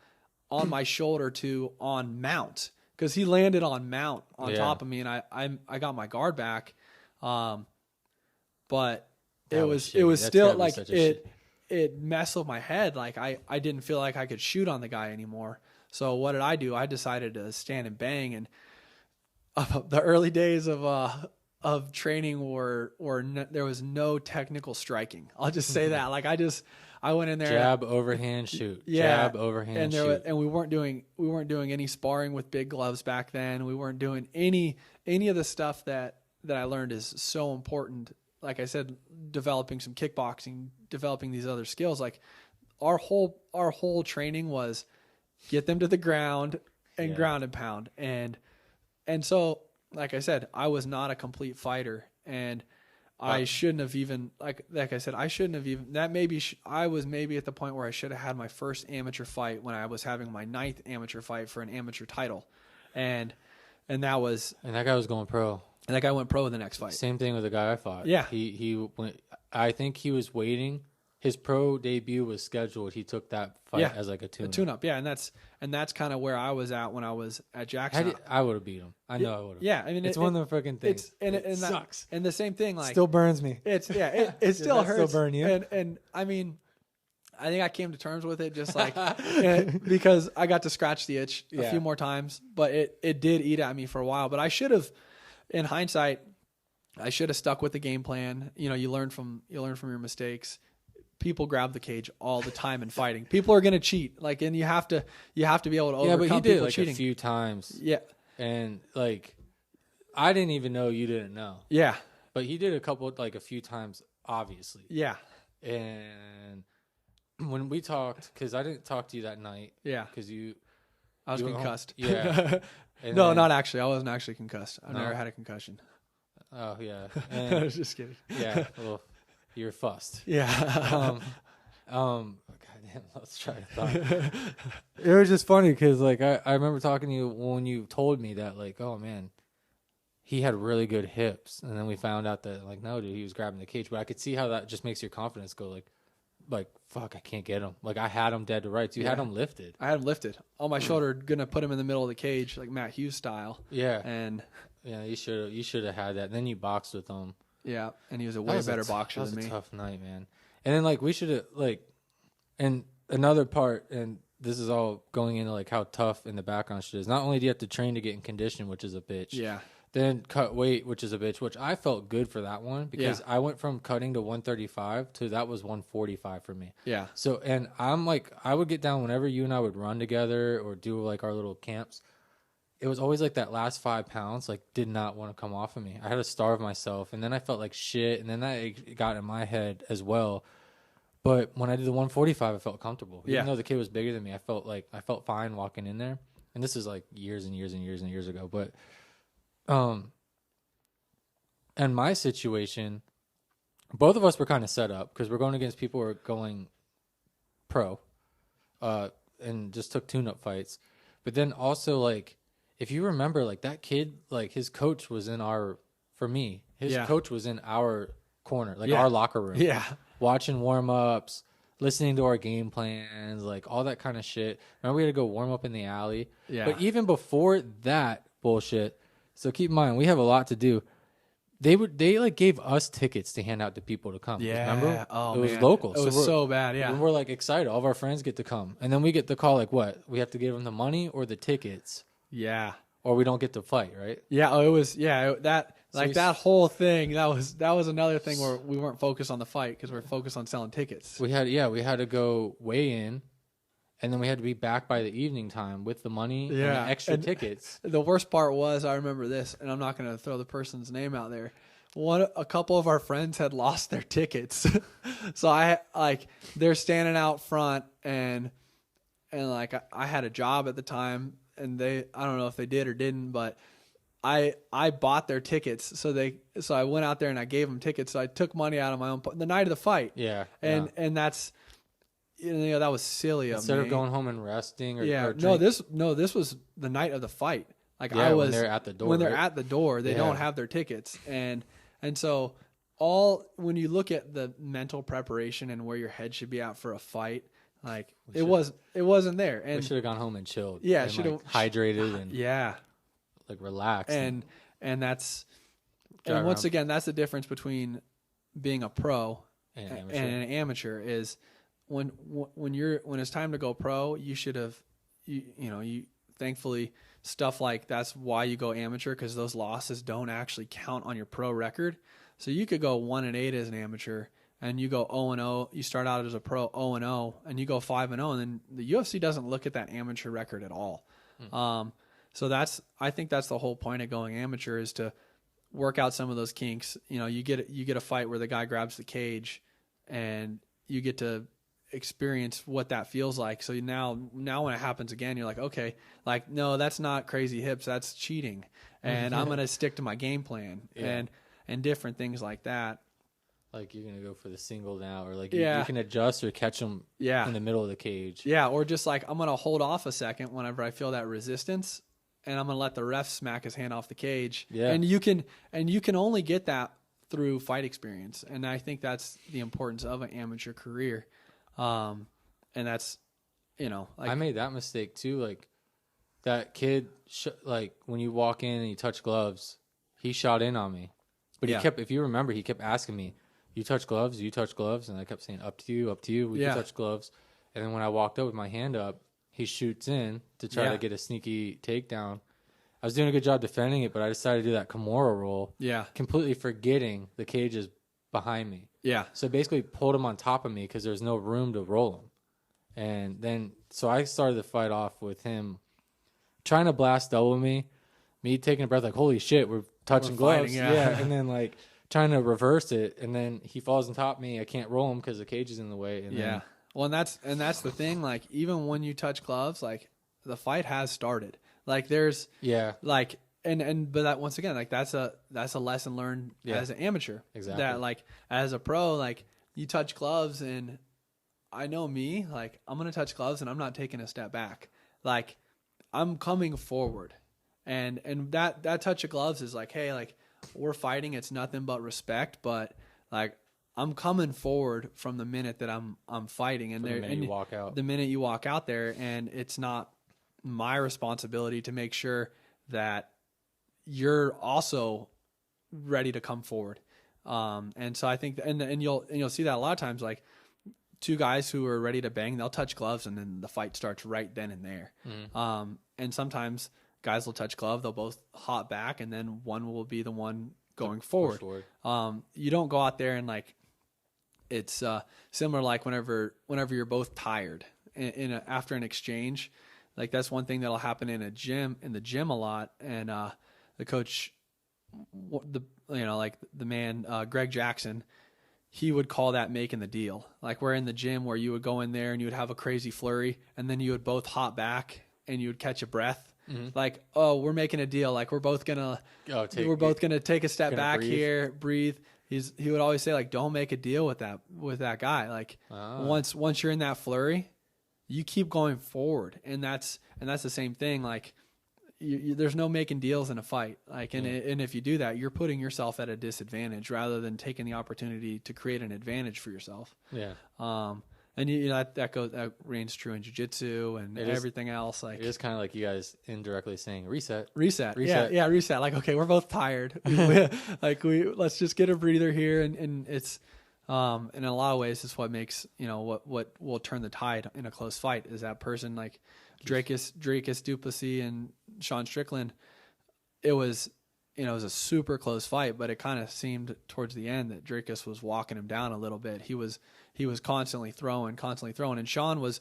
on my shoulder to on mount, because he landed on mount on top of me, and I got my guard back. But it was still like it messed with my head. Like I didn't feel like I could shoot on the guy anymore. So what did I do? I decided to stand and bang. And the early days of training there was no technical striking. I'll just say that. Like I went in there, jab, overhand, shoot. Yeah, jab, overhand, shoot. And we weren't doing any sparring with big gloves back then. We weren't doing any of the stuff that I learned is so important. Like I said, developing some kickboxing, developing these other skills. Like our whole training was get them to the ground and ground and pound. And so, like I said, I was not a complete fighter, and I shouldn't have even, like I said, I was maybe at the point where I should have had my first amateur fight when I was having my 9th amateur fight for an amateur title. And that guy was going pro. And that guy went pro in the next fight. Same thing with the guy I fought. Yeah. He went, I think he was waiting. His pro debut was scheduled. He took that fight as like a tune-up. A tune-up, yeah. And that's kind of where I was at when I was at Jackson. I would have beat him. I know I would have. Yeah, I mean, it's one of the freaking things. It sucks. And the same thing, like still burns me. It still hurts. Still burn you. And I mean, I think I came to terms with it just like because I got to scratch the itch a few more times, but it did eat at me for a while. But I should have, in hindsight, I should have stuck with the game plan. You learn from your mistakes. People grab the cage all the time in fighting. People are going to cheat, and you have to be able to overcome but he did people cheating a few times. Yeah, and I didn't even know you didn't know. Yeah, but he did a few times, obviously. Yeah, and when we talked, because I didn't talk to you that night. Yeah, because I was concussed. Yeah. No, not actually. I wasn't actually concussed. I've never had a concussion. Oh yeah. I was just kidding. Yeah. Well, you're fussed. Yeah. Goddamn. Let's try to thought. It was just funny because I remember talking to you when you told me that oh man, he had really good hips. And then we found out that, like, no, dude, he was grabbing the cage. But I could see how that just makes your confidence go, like, fuck, I can't get him. Like, I had him dead to rights. You had him lifted. I had him lifted on my shoulder, gonna put him in the middle of the cage like Matt Hughes style. Yeah. And yeah, you should have had that. And then you boxed with him. yeah, and he was a way better boxer than me. That was a tough night, man. And then, like, we should have, like, and another part, and this is all going into, like, how tough in the background shit is. Not only do you have to train to get in condition, which is a bitch. Yeah. Then cut weight, which is a bitch, which I felt good for that one because I went from cutting to 135 to that was 145 for me. Yeah. So, and I'm like, I would get down whenever you and I would run together or do like our little camps. It was always like that last 5 pounds, like, did not want to come off of me. I had to starve myself. And then I felt like shit. And then that got in my head as well. But when I did the 145, I felt comfortable. Even though the kid was bigger than me, I felt fine walking in there. And this is like years and years and years and years ago. But, and my situation, both of us were kind of set up because we're going against people who are going pro, and just took tune-up fights. But then also, like, if you remember, like, that kid, like, his coach was in his coach was in our corner, like our locker room. Yeah. Watching warm-ups, listening to our game plans, like, all that kind of shit. Remember we had to go warm up in the alley? Yeah. But even before that bullshit, so keep in mind, we have a lot to do. They like gave us tickets to hand out to people to come. Yeah. Remember? Oh, it was man. local. It was so bad. Yeah. We're like excited. All of our friends get to come. And then we get the call, like, what? We have to give them the money or the tickets, Yeah. or we don't get to fight, right? Yeah. Oh, it was, that, So like, that whole thing, that was another thing where we weren't focused on the fight because we were focused on selling tickets. We had to go weigh in, and then we had to be back by the evening time with the money and the extra tickets. The worst part was, I remember this, and I'm not going to throw the person's name out there. A couple of our friends had lost their tickets. So they're standing out front and like I had a job at the time, and I don't know if they did or didn't, but I bought their tickets. So I went out there and I gave them tickets. So I took money out of my own the night of the fight. Yeah. And that's, that was silly of me. Instead of going home and resting or this was the night of the fight. Like, when they're at the door. When they're at the door, they don't have their tickets. And so when you look at the mental preparation and where your head should be at for a fight, like, it wasn't there. And we should have gone home and chilled. Yeah, and, should have hydrated and like relaxed. And once again, that's the difference between being a pro and an amateur is when it's time to go pro, you should have you thankfully stuff like that's why you go amateur, because those losses don't actually count on your pro record. So you could go 1-8 as an amateur, and you go 0-0. You start out as a pro 0-0, and you go 5-0, and then the UFC doesn't look at that amateur record at all. So I think that's the whole point of going amateur, is to work out some of those kinks. You get a fight where the guy grabs the cage, and you get to experience what that feels like. So now when it happens again, you're like, okay, like, no, that's not crazy hips, that's cheating, and I'm gonna stick to my game plan and different things like that. Like, you're gonna go for the single now, or like you can adjust or catch them in the middle of the cage. Yeah, or just like, I'm gonna hold off a second whenever I feel that resistance, and I'm gonna let the ref smack his hand off the cage. Yeah, and you can only get that through fight experience, and I think that's the importance of an amateur career. And that's, like, I made that mistake too. Like, that kid, like, when you walk in and you touch gloves, he shot in on me. But if you remember, he kept asking me, you touch gloves? And I kept saying, up to you. We can touch gloves. And then when I walked up with my hand up, he shoots in to try to get a sneaky takedown. I was doing a good job defending it, but I decided to do that Kimura roll. Yeah. Completely forgetting the cage is behind me. Yeah. So basically pulled him on top of me because there's no room to roll him. And then, so I started the fight off with him trying to blast double me taking a breath like, holy shit, we're touching gloves. Fighting, and then, like, trying to reverse it. And then he falls on top of me. I can't roll him because the cage is in the way. And then, well, and that's the thing. Like, even when you touch gloves, like, the fight has started. Like, there's like, but that, once again, like, that's a lesson learned as an amateur. Exactly. That, like, as a pro, like, you touch gloves, and I know me, like, I'm gonna touch gloves and I'm not taking a step back. Like, I'm coming forward, And that touch of gloves is like, hey, like we're fighting. It's nothing but respect. But like I'm coming forward from the minute that I'm fighting, and the minute you walk out. The minute you walk out there, and it's not my responsibility to make sure that you're also ready to come forward. And so I think, and you'll see that a lot of times, like two guys who are ready to bang, they'll touch gloves, and then the fight starts right then and there. And sometimes guys will touch glove, they'll both hop back, and then one will be the one going forward. You don't go out there and like, it's similar like whenever you're both tired after an exchange, like that's one thing that'll happen in the gym a lot. And the coach, the man Greg Jackson, he would call that making the deal. Like we're in the gym where you would go in there and you would have a crazy flurry, and then you would both hop back and you would catch a breath. Like, oh, we're making a deal. Like we're both gonna take a step back here, breathe. He would always say like, don't make a deal with that guy. Like once you're in that flurry, you keep going forward, and that's the same thing. Like there's no making deals in a fight. Like and if you do that, you're putting yourself at a disadvantage rather than taking the opportunity to create an advantage for yourself. Yeah. And that reigns true in jiu-jitsu and everything else. Like it is kind of like you guys indirectly saying reset. Yeah, reset. Like, okay, we're both tired. Let's just get a breather here. And it's, in a lot of ways, it's what makes, what will turn the tide in a close fight is that person like Dracus Duplessis and Sean Strickland. It was a super close fight, but it kind of seemed towards the end that Dracus was walking him down a little bit. He was constantly throwing, and Sean was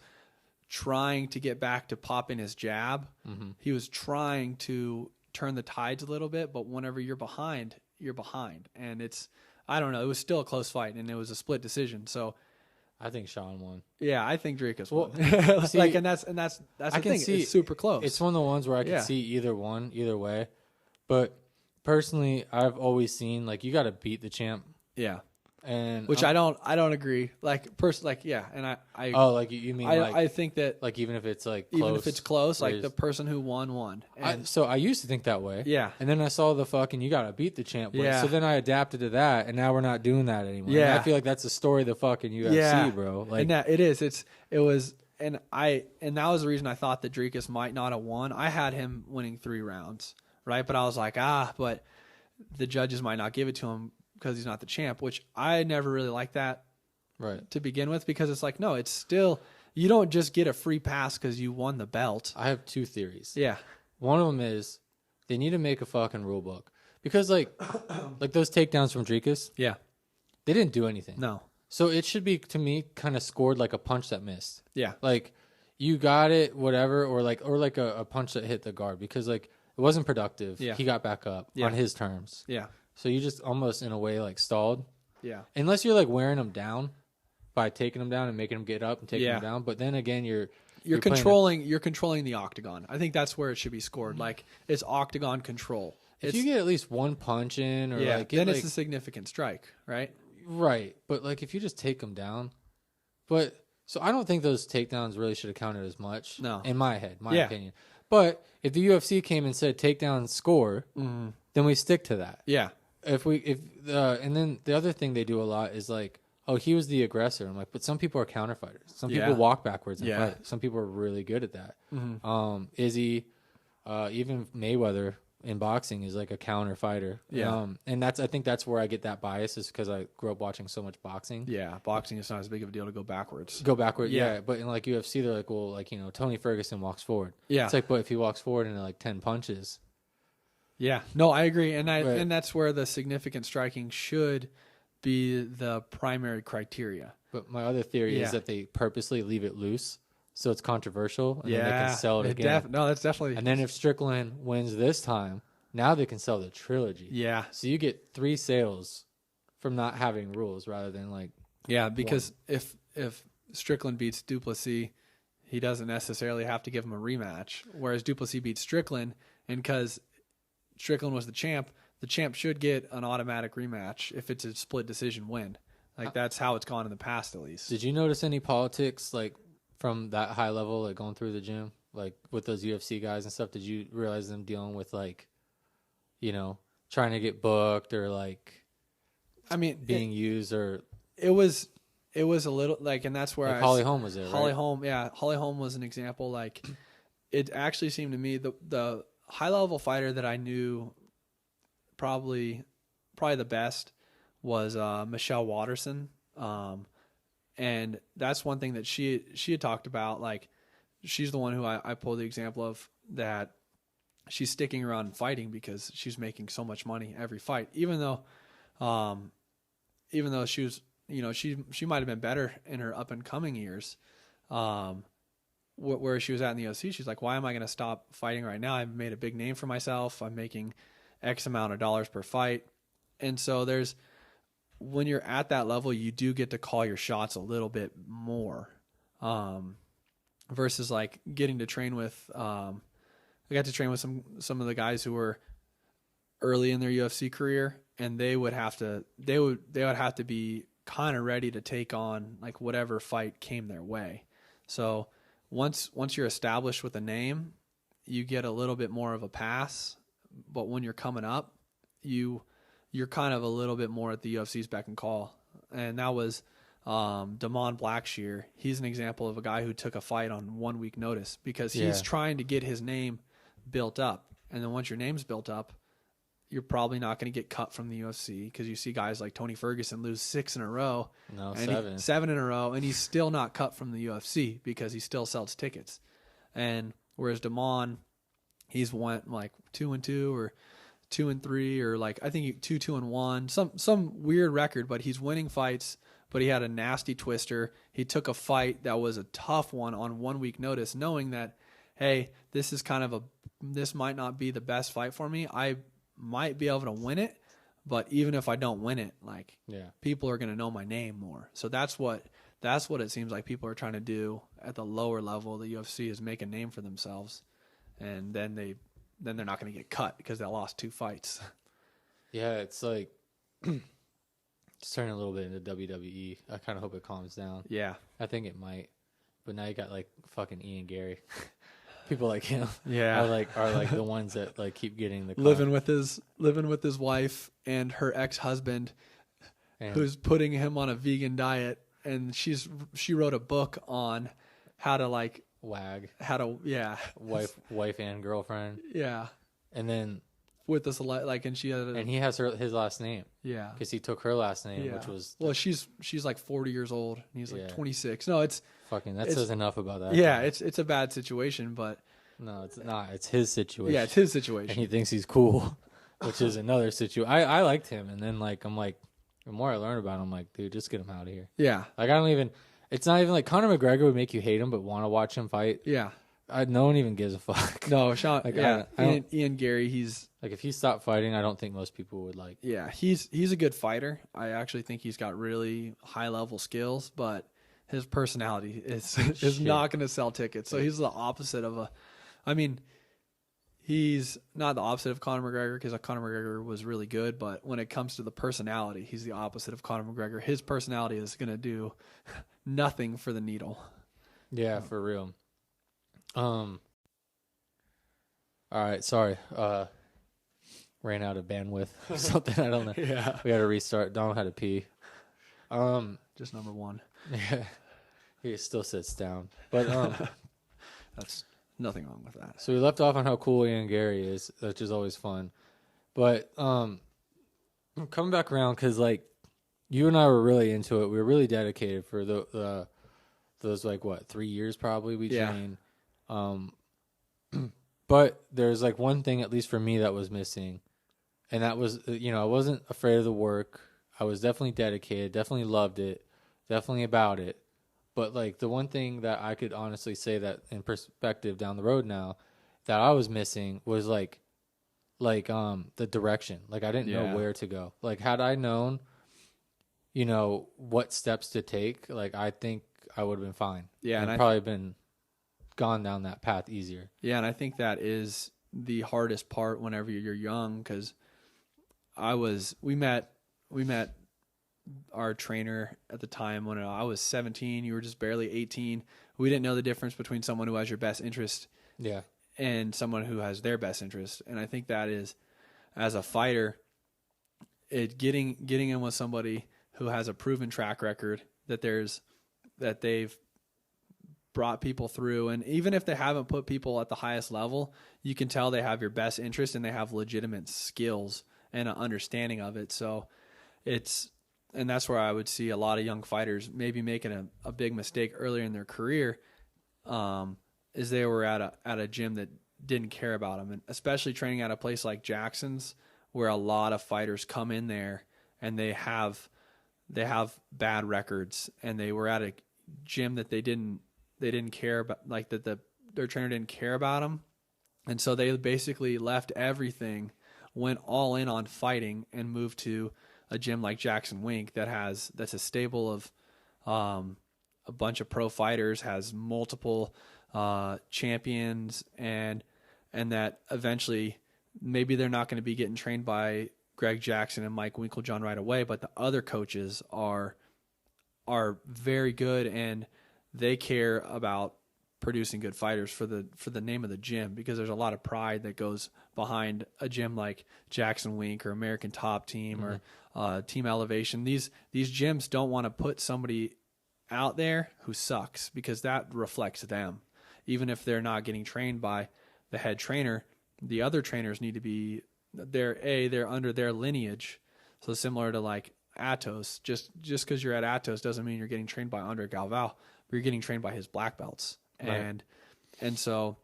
trying to get back to popping his jab. He was trying to turn the tides a little bit, but whenever you're behind, and I don't know, it was still a close fight, and it was a split decision. So I think Sean won. Yeah, I think Dracus won. See, and that's the thing. It's super close. It's one of the ones where I can see either way, but personally, I've always seen like you got to beat the champ. Yeah. And which I don't agree. Like and I like you mean I think that like even if it's close, like the person who won. And so I used to think that way. Yeah. And then I saw the fucking you gotta beat the champ. Yeah. So then I adapted to that, and now we're not doing that anymore. Yeah. And I feel like that's the story of the fucking UFC, bro. Like and that it is. It was and that was the reason I thought that Dracus might not have won. I had him winning 3 rounds, right? But I was like, but the judges might not give it to him because he's not the champ, which I never really liked that to begin with, because it's like, no, it's still, you don't just get a free pass because you won the belt. I have 2 theories. Yeah. One of them is they need to make a fucking rule book, because like those takedowns from Dracus, they didn't do anything. No. So it should be, to me, kind of scored like a punch that missed. Yeah. Like you got it, whatever, or like a punch that hit the guard, because like it wasn't productive. Yeah. He got back up on his terms. Yeah. So you just almost in a way like stalled. Yeah. Unless you're like wearing them down by taking them down and making them get up and taking them down. But then again, you're controlling the octagon. I think that's where it should be scored. Like it's octagon control. If you get at least one punch in, or then it's a significant strike, right? Right. But like if you just take them down, so I don't think those takedowns really should have counted as much. No. In my head, my opinion. But if the UFC came and said takedown score, then we stick to that. Yeah. And then the other thing they do a lot is like, oh, he was the aggressor. I'm like, but some people are counter fighters. Some people walk backwards and fight. Some people are really good at that. Izzy, even Mayweather in boxing is like a counter fighter. Yeah. And I think that's where I get that bias, is because I grew up watching so much boxing. Yeah. Boxing is not as big of a deal to go backwards. Yeah. But in like UFC, they're like, well, like, Tony Ferguson walks forward. Yeah. It's like, but if he walks forward into like 10 punches. Yeah, no, I agree, and that's where the significant striking should be the primary criteria. But my other theory is that they purposely leave it loose, so it's controversial, and then they can sell it again. No, that's definitely. And then if Strickland wins this time, now they can sell the trilogy. Yeah. So you get 3 sales from not having rules rather than like. Yeah, because if Strickland beats Duplessis, he doesn't necessarily have to give him a rematch. Whereas Duplessis beats Strickland, and because Strickland was the champ should get an automatic rematch if it's a split decision win. Like that's how it's gone in the past, at least. Did you notice any politics like from that high level, like going through the gym? like with those UFC guys and stuff? Did you realize them dealing with like, you know, trying to get booked or like, I mean, being used or it was a little like, and that's where like Holly Holm was there, Holly right? Holm, yeah, Holly Holm was an example. Like, it actually seemed to me the high level fighter that I knew probably the best was Michelle Watterson, and that's one thing that she had talked about. Like, she's the one who I pulled the example of, that she's sticking around and fighting because she's making so much money every fight, even though she was, you know, she might have been better in her up and coming years, where she was at in the UFC. She's like, why am I going to stop fighting right now? I've made a big name for myself. I'm making X amount of dollars per fight. And so when you're at that level, you do get to call your shots a little bit more, versus like getting to train with, I got to train with some of the guys who were early in their UFC career, and they would have to be kind of ready to take on like whatever fight came their way. So once you're established with a name, you get a little bit more of a pass. But when you're coming up, you're kind of a little bit more at the UFC's beck and call. And that was Damon Blackshear. He's an example of a guy who took a fight on 1 week notice because he's trying to get his name built up. And then once your name's built up, you're probably not going to get cut from the UFC, because you see guys like Tony Ferguson lose 6 in a row. No, and 7 in a row, and he's still not cut from the UFC because he still sells tickets. And whereas Damon, he's went like 2-2 or 2-3, or like I think 2-2-1, some weird record, but he's winning fights. But he had a nasty twister. He took a fight that was a tough one on 1 week notice, knowing that, hey, this might not be the best fight for me. I might be able to win it, but even if I don't win it, like, people are going to know my name more. So that's what it seems like people are trying to do at the lower level of the UFC, is make a name for themselves, and then they're not going to get cut because they lost 2 fights. Yeah, it's like it's turning a little bit into WWE. I kind of hope it calms down. Yeah, I think it might, but now you got like fucking Ian Gary. People like him, yeah, are like the ones that like keep getting the living with his wife and her ex-husband, who's putting him on a vegan diet, and she wrote a book on how to like wife and girlfriend, and then with this like, and she had and he has his last name, because he took her last name, which was she's like 40 years old and he's like 26. No, it's fucking that says enough about that. Yeah, it's a bad situation, but no, it's not. It's his situation. Yeah, it's his situation, and he thinks he's cool, which is another situation. I liked him, and then like I'm like, the more I learn about him, I'm like, dude, just get him out of here. Yeah, like I don't even. It's not even like Conor McGregor would make you hate him, but want to watch him fight. Yeah, no one even gives a fuck. No, Sean. Like, yeah, Ian Gary. He's like, if he stopped fighting, I don't think most people would like. Yeah, he's a good fighter. I actually think he's got really high level skills, but his personality is not going to sell tickets. So he's the opposite of he's not the opposite of Conor McGregor, because Conor McGregor was really good, but when it comes to the personality, he's the opposite of Conor McGregor. His personality is going to do nothing for the needle. Yeah, for real. All right, sorry. Ran out of bandwidth. Something, I don't know. Yeah. We had to restart. Don had to pee. Just number 1. Yeah. He still sits down. But that's nothing wrong with that. So we left off on how cool Ian Gary is, which is always fun. But coming back around, because like you and I were really into it. We were really dedicated for those like 3 years probably we trained. But there's like one thing, at least for me, that was missing, and that was, I wasn't afraid of the work. I was definitely dedicated, definitely loved it, definitely about it. But like the one thing that I could honestly say that in perspective down the road now that I was missing was like the direction. Like I didn't know where to go. Like had I known, what steps to take, like I think I would have been fine. Yeah, and probably been gone down that path easier. Yeah, and I think that is the hardest part whenever you're young, because we met our trainer at the time when I was 17. You were just barely 18. We didn't know the difference between someone who has your best interest Yeah. and someone who has their best interest. And I think that is, as a fighter, getting in with somebody who has a proven track record that they've brought people through, and even if they haven't put people at the highest level, you can tell they have your best interest and they have legitimate skills and an understanding of it. So and that's where I would see a lot of young fighters maybe making a big mistake earlier in their career, is they were at a gym that didn't care about them, and especially training at a place like Jackson's, where a lot of fighters come in there and they have bad records, and they were at a gym that they didn't care about, like their trainer didn't care about them, and so they basically left everything, went all in on fighting, and moved to a gym like Jackson Wink that's a stable of a bunch of pro fighters, has multiple champions, and that eventually maybe they're not going to be getting trained by Greg Jackson and Mike Winklejohn right away, but the other coaches are very good, and they care about producing good fighters for the name of the gym, because there's a lot of pride that goes behind a gym like Jackson Wink or American Top Team or Team Elevation. These gyms don't want to put somebody out there who sucks, because that reflects them. Even if they're not getting trained by the head trainer, the other trainers need to be they're under their lineage. So similar to like Atos, just because you're at Atos doesn't mean you're getting trained by Andre Galvao, but you're getting trained by his black belts. Right. And so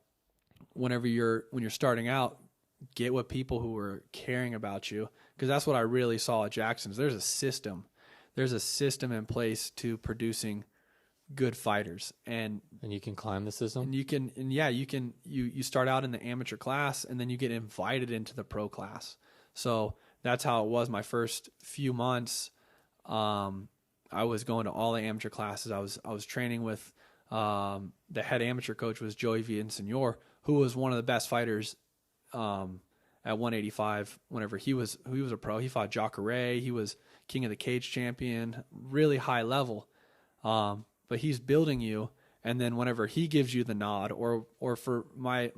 when you're starting out, get with people who are caring about you, because that's what I really saw at Jackson's. There's a system in place to producing good fighters, and you can climb the system. And you start out in the amateur class, and then you get invited into the pro class. So that's how it was my first few months. I was going to all the amateur classes. I was training with the head amateur coach was Joey Villasenor, who was one of the best fighters at 185 whenever he was a pro. He fought Jacare. He was King of the Cage champion, really high level. But he's building you, and then whenever he gives you the nod, or for my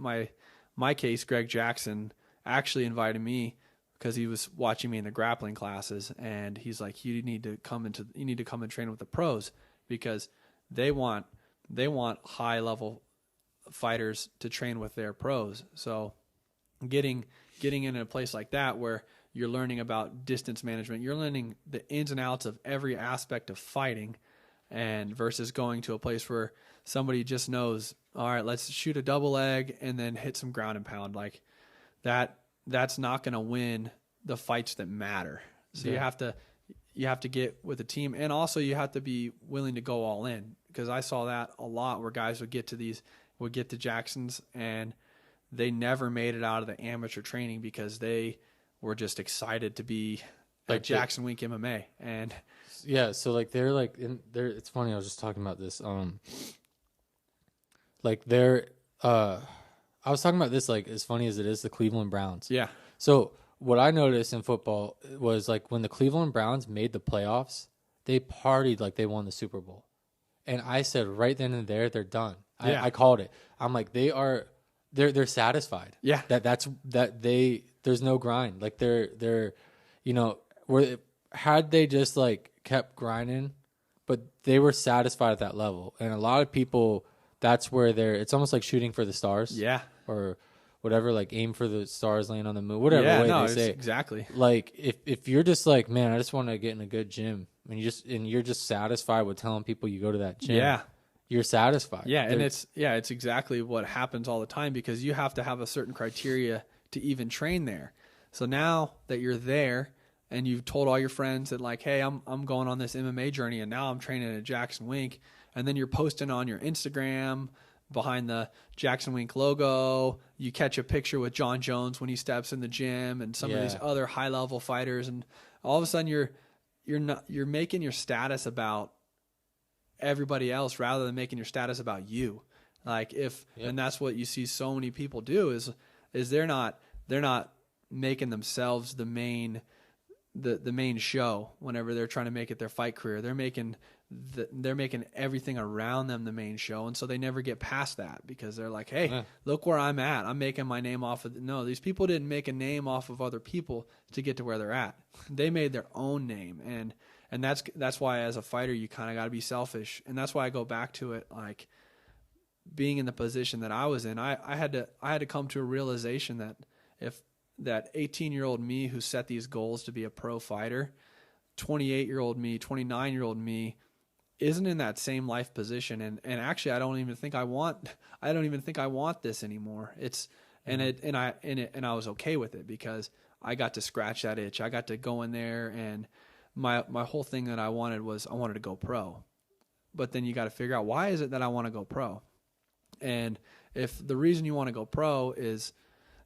case, Greg Jackson actually invited me because he was watching me in the grappling classes, and he's like, you need to come and train with the pros, because they want high level fighters to train with their pros. So getting in a place like that where you're learning about distance management, you're learning the ins and outs of every aspect of fighting, and versus going to a place where somebody just knows, all right, let's shoot a double leg and then hit some ground and pound, like that's not going to win the fights that matter. So you have to get with a team, and also you have to be willing to go all in, because I saw that a lot where guys would get to Jackson's and they never made it out of the amateur training because they were just excited to be like Jackson Wink MMA. And yeah, so like they're it's funny, I was just talking about this. I was talking about this, like, as funny as it is, the Cleveland Browns. Yeah. So what I noticed in football was, like, when the Cleveland Browns made the playoffs, they partied like they won the Super Bowl. And I said right then and there, they're done. Yeah. I called it. I'm like, they're satisfied. Yeah. There's no grind. Like they're had they just like kept grinding, but they were satisfied at that level. And a lot of people, that's where it's almost like shooting for the stars. Yeah. Or whatever, like aim for the stars, land on the moon, whatever way they say it. Exactly. Like if you're just like, man, I just want to get in a good gym, and you're just satisfied with telling people you go to that gym. Yeah. You're satisfied. Yeah, and it's exactly what happens all the time, because you have to have a certain criteria to even train there. So now that you're there and you've told all your friends that, like, hey, I'm going on this MMA journey, and now I'm training at Jackson Wink, and then you're posting on your Instagram behind the Jackson Wink logo, you catch a picture with John Jones when he steps in the gym and some of these other high level fighters, and all of a sudden you're making your status about everybody else rather than making your status about you. Like and that's what you see so many people do is they're not making themselves the main show whenever they're trying to make it their fight career. They're making they're making everything around them the main show, and so they never get past that because they're like, hey, look where I'm at. I'm making my name off of no, these people didn't make a name off of other people to get to where they're at. They made their own name, and that's why as a fighter you kind of got to be selfish, and that's why I go back to it, like being in the position that I was in. I had to come to a realization that if that 18-year-old me who set these goals to be a pro fighter, 28-year-old me, 29-year-old me isn't in that same life position, and actually I don't even think I want this anymore. And I was okay with it because I got to scratch that itch. I got to go in there, and my whole thing that I wanted to go pro. But then you got to figure out, why is it that I want to go pro? And if the reason you want to go pro is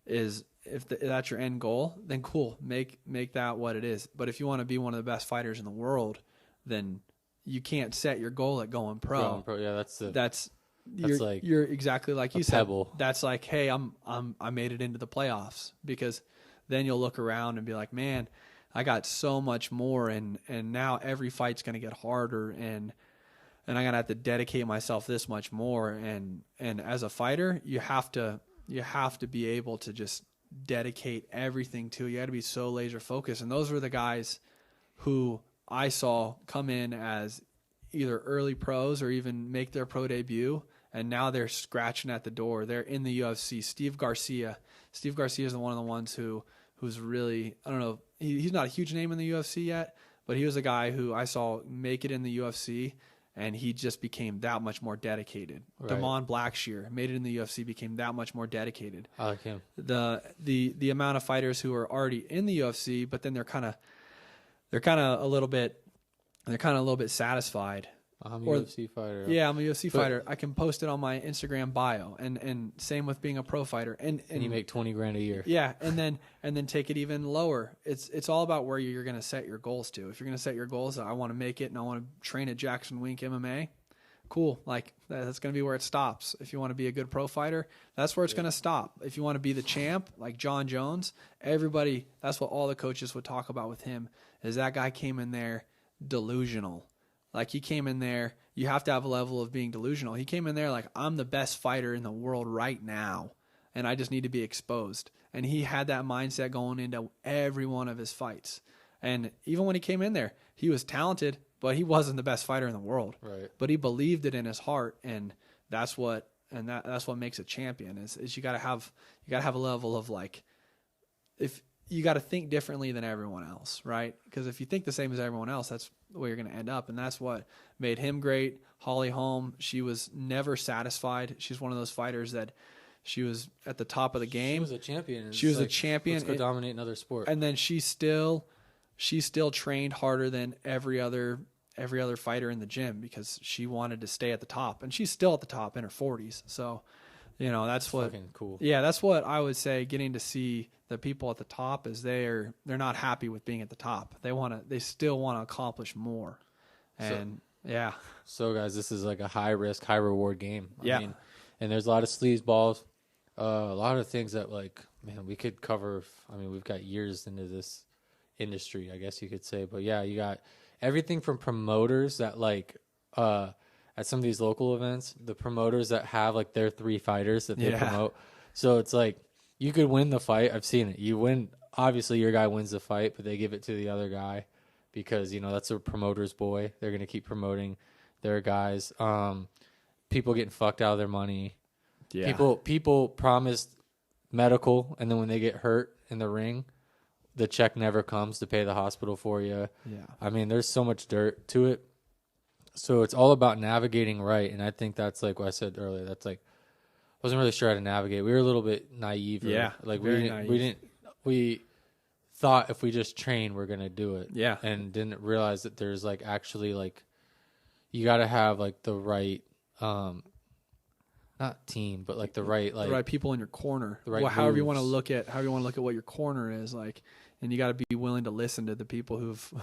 if that's your end goal, then cool, make that what it is. But if you want to be one of the best fighters in the world, then you can't set your goal at going pro. Yeah, you're exactly like you said. Pebble. That's like, hey, I made it into the playoffs, because then you'll look around and be like, man, I got so much more, and now every fight's going to get harder, and I'm going to have to dedicate myself this much more. And as a fighter, you have to be able to just dedicate everything to it. You got to be so laser focused. And those were the guys who I saw come in as either early pros or even make their pro debut, and now they're scratching at the door. They're in the UFC. Steve Garcia is one of the ones who's really, I don't know, he's not a huge name in the UFC yet, but he was a guy who I saw make it in the UFC, and he just became that much more dedicated. Right. Damon Blackshear made it in the UFC, became that much more dedicated. I like him. The amount of fighters who are already in the UFC, but then they're kind of a little bit satisfied. I'm a UFC fighter. Yeah, I'm a UFC fighter. I can post it on my Instagram bio, and same with being a pro fighter. And you make $20,000 a year. Yeah, and then take it even lower. It's all about where you're going to set your goals to. If you're going to set your goals, I want to make it and I want to train at Jackson Wink MMA. Cool, like that's going to be where it stops. If you want to be a good pro fighter, that's where it's going to stop. If you want to be the champ, like John Jones, everybody, that's what all the coaches would talk about with him, is that guy came in there delusional. Like, he came in there, you have to have a level of being delusional. He came in there like, I'm the best fighter in the world right now, and I just need to be exposed. And he had that mindset going into every one of his fights. And even when he came in there, he was talented, but he wasn't the best fighter in the world. Right. But he believed it in his heart, and that's what makes a champion. Is you gotta have a level of, like, if you got to think differently than everyone else, right? Because if you think the same as everyone else, that's where you're going to end up. And that's what made him great. Holly Holm, she was never satisfied. She's one of those fighters that she was at the top of the game. She was a champion. She was a champion. Let's go dominate another sport. And then she still trained harder than every other fighter in the gym, because she wanted to stay at the top. And she's still at the top in her 40s. So, that's what fucking cool. Yeah, that's what I would say. Getting to see the people at the top is they're not happy with being at the top. They still want to accomplish more. And So guys, this is like a high risk, high reward game. I mean, and there's a lot of sleaze balls, a lot of things that, like, man, we could cover. I mean, we've got years into this industry, I guess you could say. But yeah, you got everything from promoters that, like, at some of these local events, the promoters that have, like, their 3 fighters that they promote. So it's like, you could win the fight. I've seen it. You win. Obviously, your guy wins the fight, but they give it to the other guy because, that's a promoter's boy. They're going to keep promoting their guys. People getting fucked out of their money. Yeah. People promised medical, and then when they get hurt in the ring, the check never comes to pay the hospital for you. Yeah. I mean, there's so much dirt to it. So it's all about navigating right, and I think that's like what I said earlier. That's like, I wasn't really sure how to navigate. We were a little bit naive. Like we thought if we just train, we're gonna do it. Yeah. And didn't realize that there's, like, actually, like, you got to have, like, the right, not team, but, like, the right people in your corner. The right however you want to look at what your corner is like, and you got to be willing to listen to the people who've.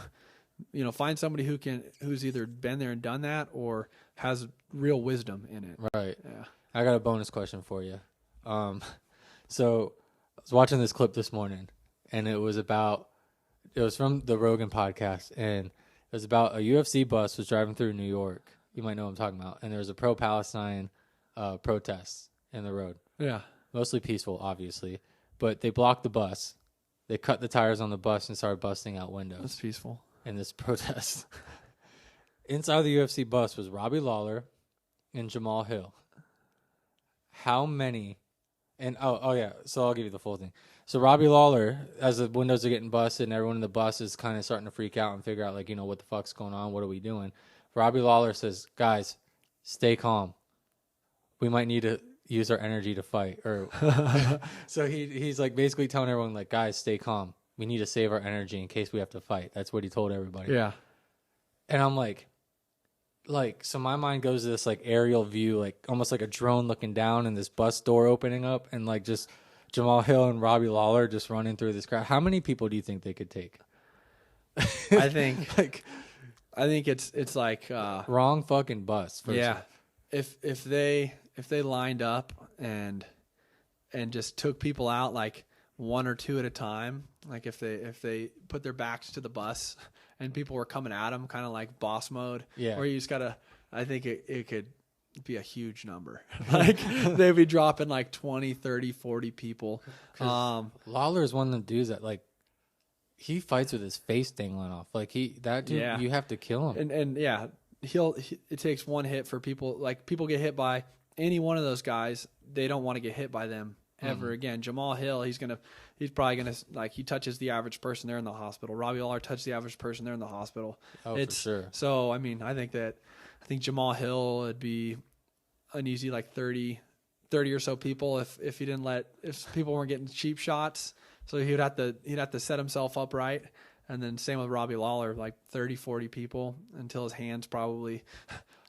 Find somebody who's either been there and done that or has real wisdom in it. Right. Yeah. I got a bonus question for you. So I was watching this clip this morning, and it was from the Rogan podcast, and it was about a UFC bus was driving through New York. You might know what I'm talking about. And there was a pro-Palestine protest in the road. Yeah. Mostly peaceful, obviously. But they blocked the bus. They cut the tires on the bus and started busting out windows. That's peaceful. In this protest. Inside the UFC bus was Robbie Lawler and Jamal Hill. How many? And oh yeah. So I'll give you the full thing. So Robbie Lawler, as the windows are getting busted and everyone in the bus is kind of starting to freak out and figure out, like, what the fuck's going on? What are we doing? Robbie Lawler says, guys, stay calm. We might need to use our energy to fight. Or so he's like basically telling everyone, like, guys, stay calm. We need to save our energy in case we have to fight. That's what he told everybody. Yeah. And I'm like, so my mind goes to this like aerial view, like almost like a drone looking down and this bus door opening up and like just Jamal Hill and Robbie Lawler just running through this crowd. How many people do you think they could take? I think it's like wrong fucking bus. Yeah. If they lined up and just took people out like one or two at a time, like if they put their backs to the bus and people were coming at them, kind of like boss mode. Yeah. Or you just gotta. I think it could be a huge number. Like they'd be dropping like 20, 30, 40 people. Lawler is one of the dudes that like he fights with his face dangling off. Like that dude, Yeah. you have to kill him. And yeah, it takes one hit for people. Like people get hit by any one of those guys, they don't want to get hit by them ever again. Jamal Hill, he's probably gonna, like, he touches the average person, they're in the hospital. Robbie Lawler touched the average person, they're in the hospital. For sure. So I mean, I think Jamal Hill would be an easy like 30 or so people if people weren't getting cheap shots. So he'd have to set himself up right. And then same with Robbie Lawler, like 30, 40 people until his hands probably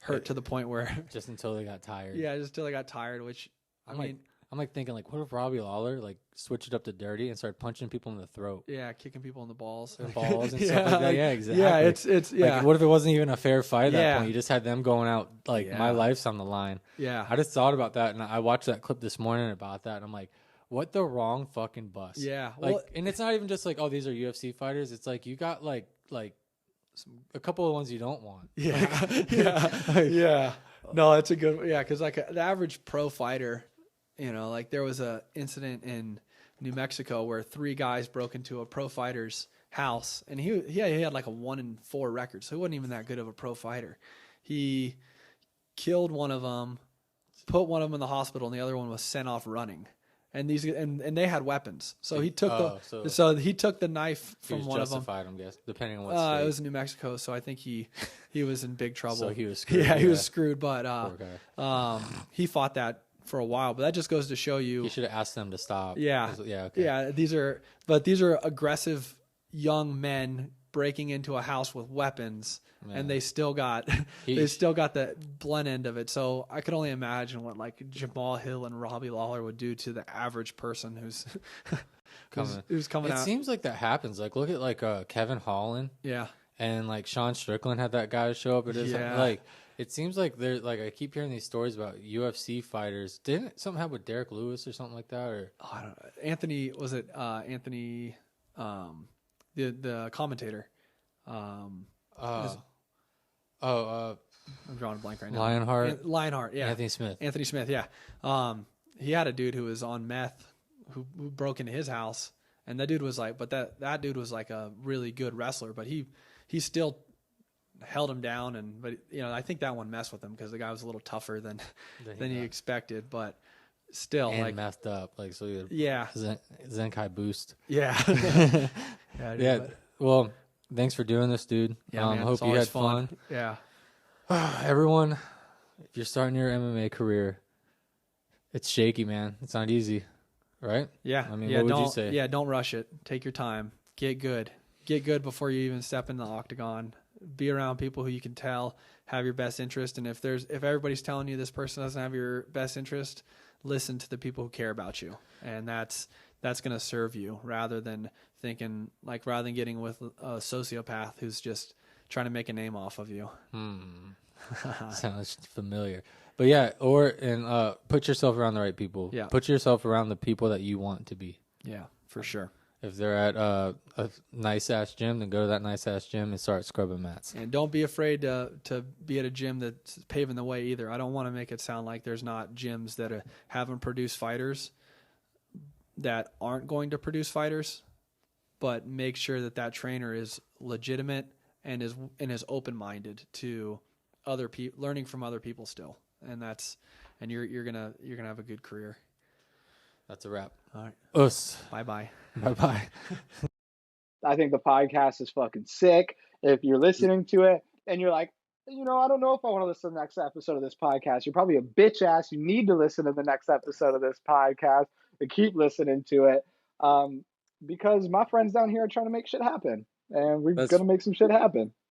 hurt to the point where just until they got tired. Yeah, just until they got tired, which I'm thinking, like, what if Robbie Lawler like switched it up to dirty and started punching people in the throat? Yeah, kicking people in the balls. And stuff like that. Yeah, exactly. Yeah, it's Like, what if it wasn't even a fair fight at that Yeah. point? You just had them going out like my life's on the line. Yeah. I just thought about that and I watched that clip this morning about that and I'm like, what the wrong fucking bus? Yeah. Like, Well, and it's not even just like, oh, these are UFC fighters. It's like you got like a couple of ones you don't want. Yeah. Yeah. No, it's a good, because like the average pro fighter, like there was a incident in New Mexico where 3 guys broke into a pro fighter's house, and he had like a 1-4 record, so he wasn't even that good of a pro fighter. He killed one of them, put one of them in the hospital, and the other one was sent off running. And they had weapons, so he took he took the knife from one of them. Justified, I'm guessing, depending on what state. It was in New Mexico, so I think he was in big trouble. So he was screwed. Yeah, he was screwed. But Poor guy. he fought that for a while. But that just goes to show you. He should have asked them to stop. Yeah, yeah, okay. Yeah. These are aggressive young men breaking into a house with weapons, and they still got the blunt end of it. So I could only imagine what like Jamal Hill and Robbie Lawler would do to the average person who's coming out. It seems like that happens. Like look at like Kevin Holland. Yeah. And like Sean Strickland had that guy show up at his Yeah. It seems like there's like I keep hearing these stories about UFC fighters. Didn't something happen with Derek Lewis or something like that? Or I don't know. Anthony, was it Anthony, the commentator? I'm drawing a blank right now. Lionheart, yeah. Anthony Smith, yeah. He had a dude who was on meth who broke into his house, and that dude was like, but that dude was like a really good wrestler, but he still held him down, but I think that one messed with him because the guy was a little tougher than he expected, but still and like messed up, like so. Yeah. Zenkai boost. Yeah. Yeah. Well, thanks for doing this, dude. Yeah, man, hope you had fun. Yeah. Everyone, if you're starting your MMA career, it's shaky, man. It's not easy, right? Yeah. I mean, what would you say? Yeah, don't rush it. Take your time. Get good. Get good before you even step in the octagon. Be around people who you can tell have your best interest. And if everybody's telling you this person doesn't have your best interest, listen to the people who care about you. And that's going to serve you rather than getting with a sociopath who's just trying to make a name off of you. Sounds familiar. But yeah, put yourself around the right people. Yeah. Put yourself around the people that you want to be. Yeah, for sure. If they're at a nice ass gym, then go to that nice ass gym and start scrubbing mats. And don't be afraid to be at a gym that's paving the way either. I don't want to make it sound like there's not gyms that haven't produced fighters that aren't going to produce fighters, but make sure that trainer is legitimate and is open-minded to other people, learning from other people still. And you're gonna have a good career. That's a wrap. All right. Us. Bye-bye. Bye-bye. I think the podcast is fucking sick. If you're listening to it and you're like, I don't know if I want to listen to the next episode of this podcast, you're probably a bitch ass. You need to listen to the next episode of this podcast and keep listening to it. Because my friends down here are trying to make shit happen. And we're going to make some shit happen.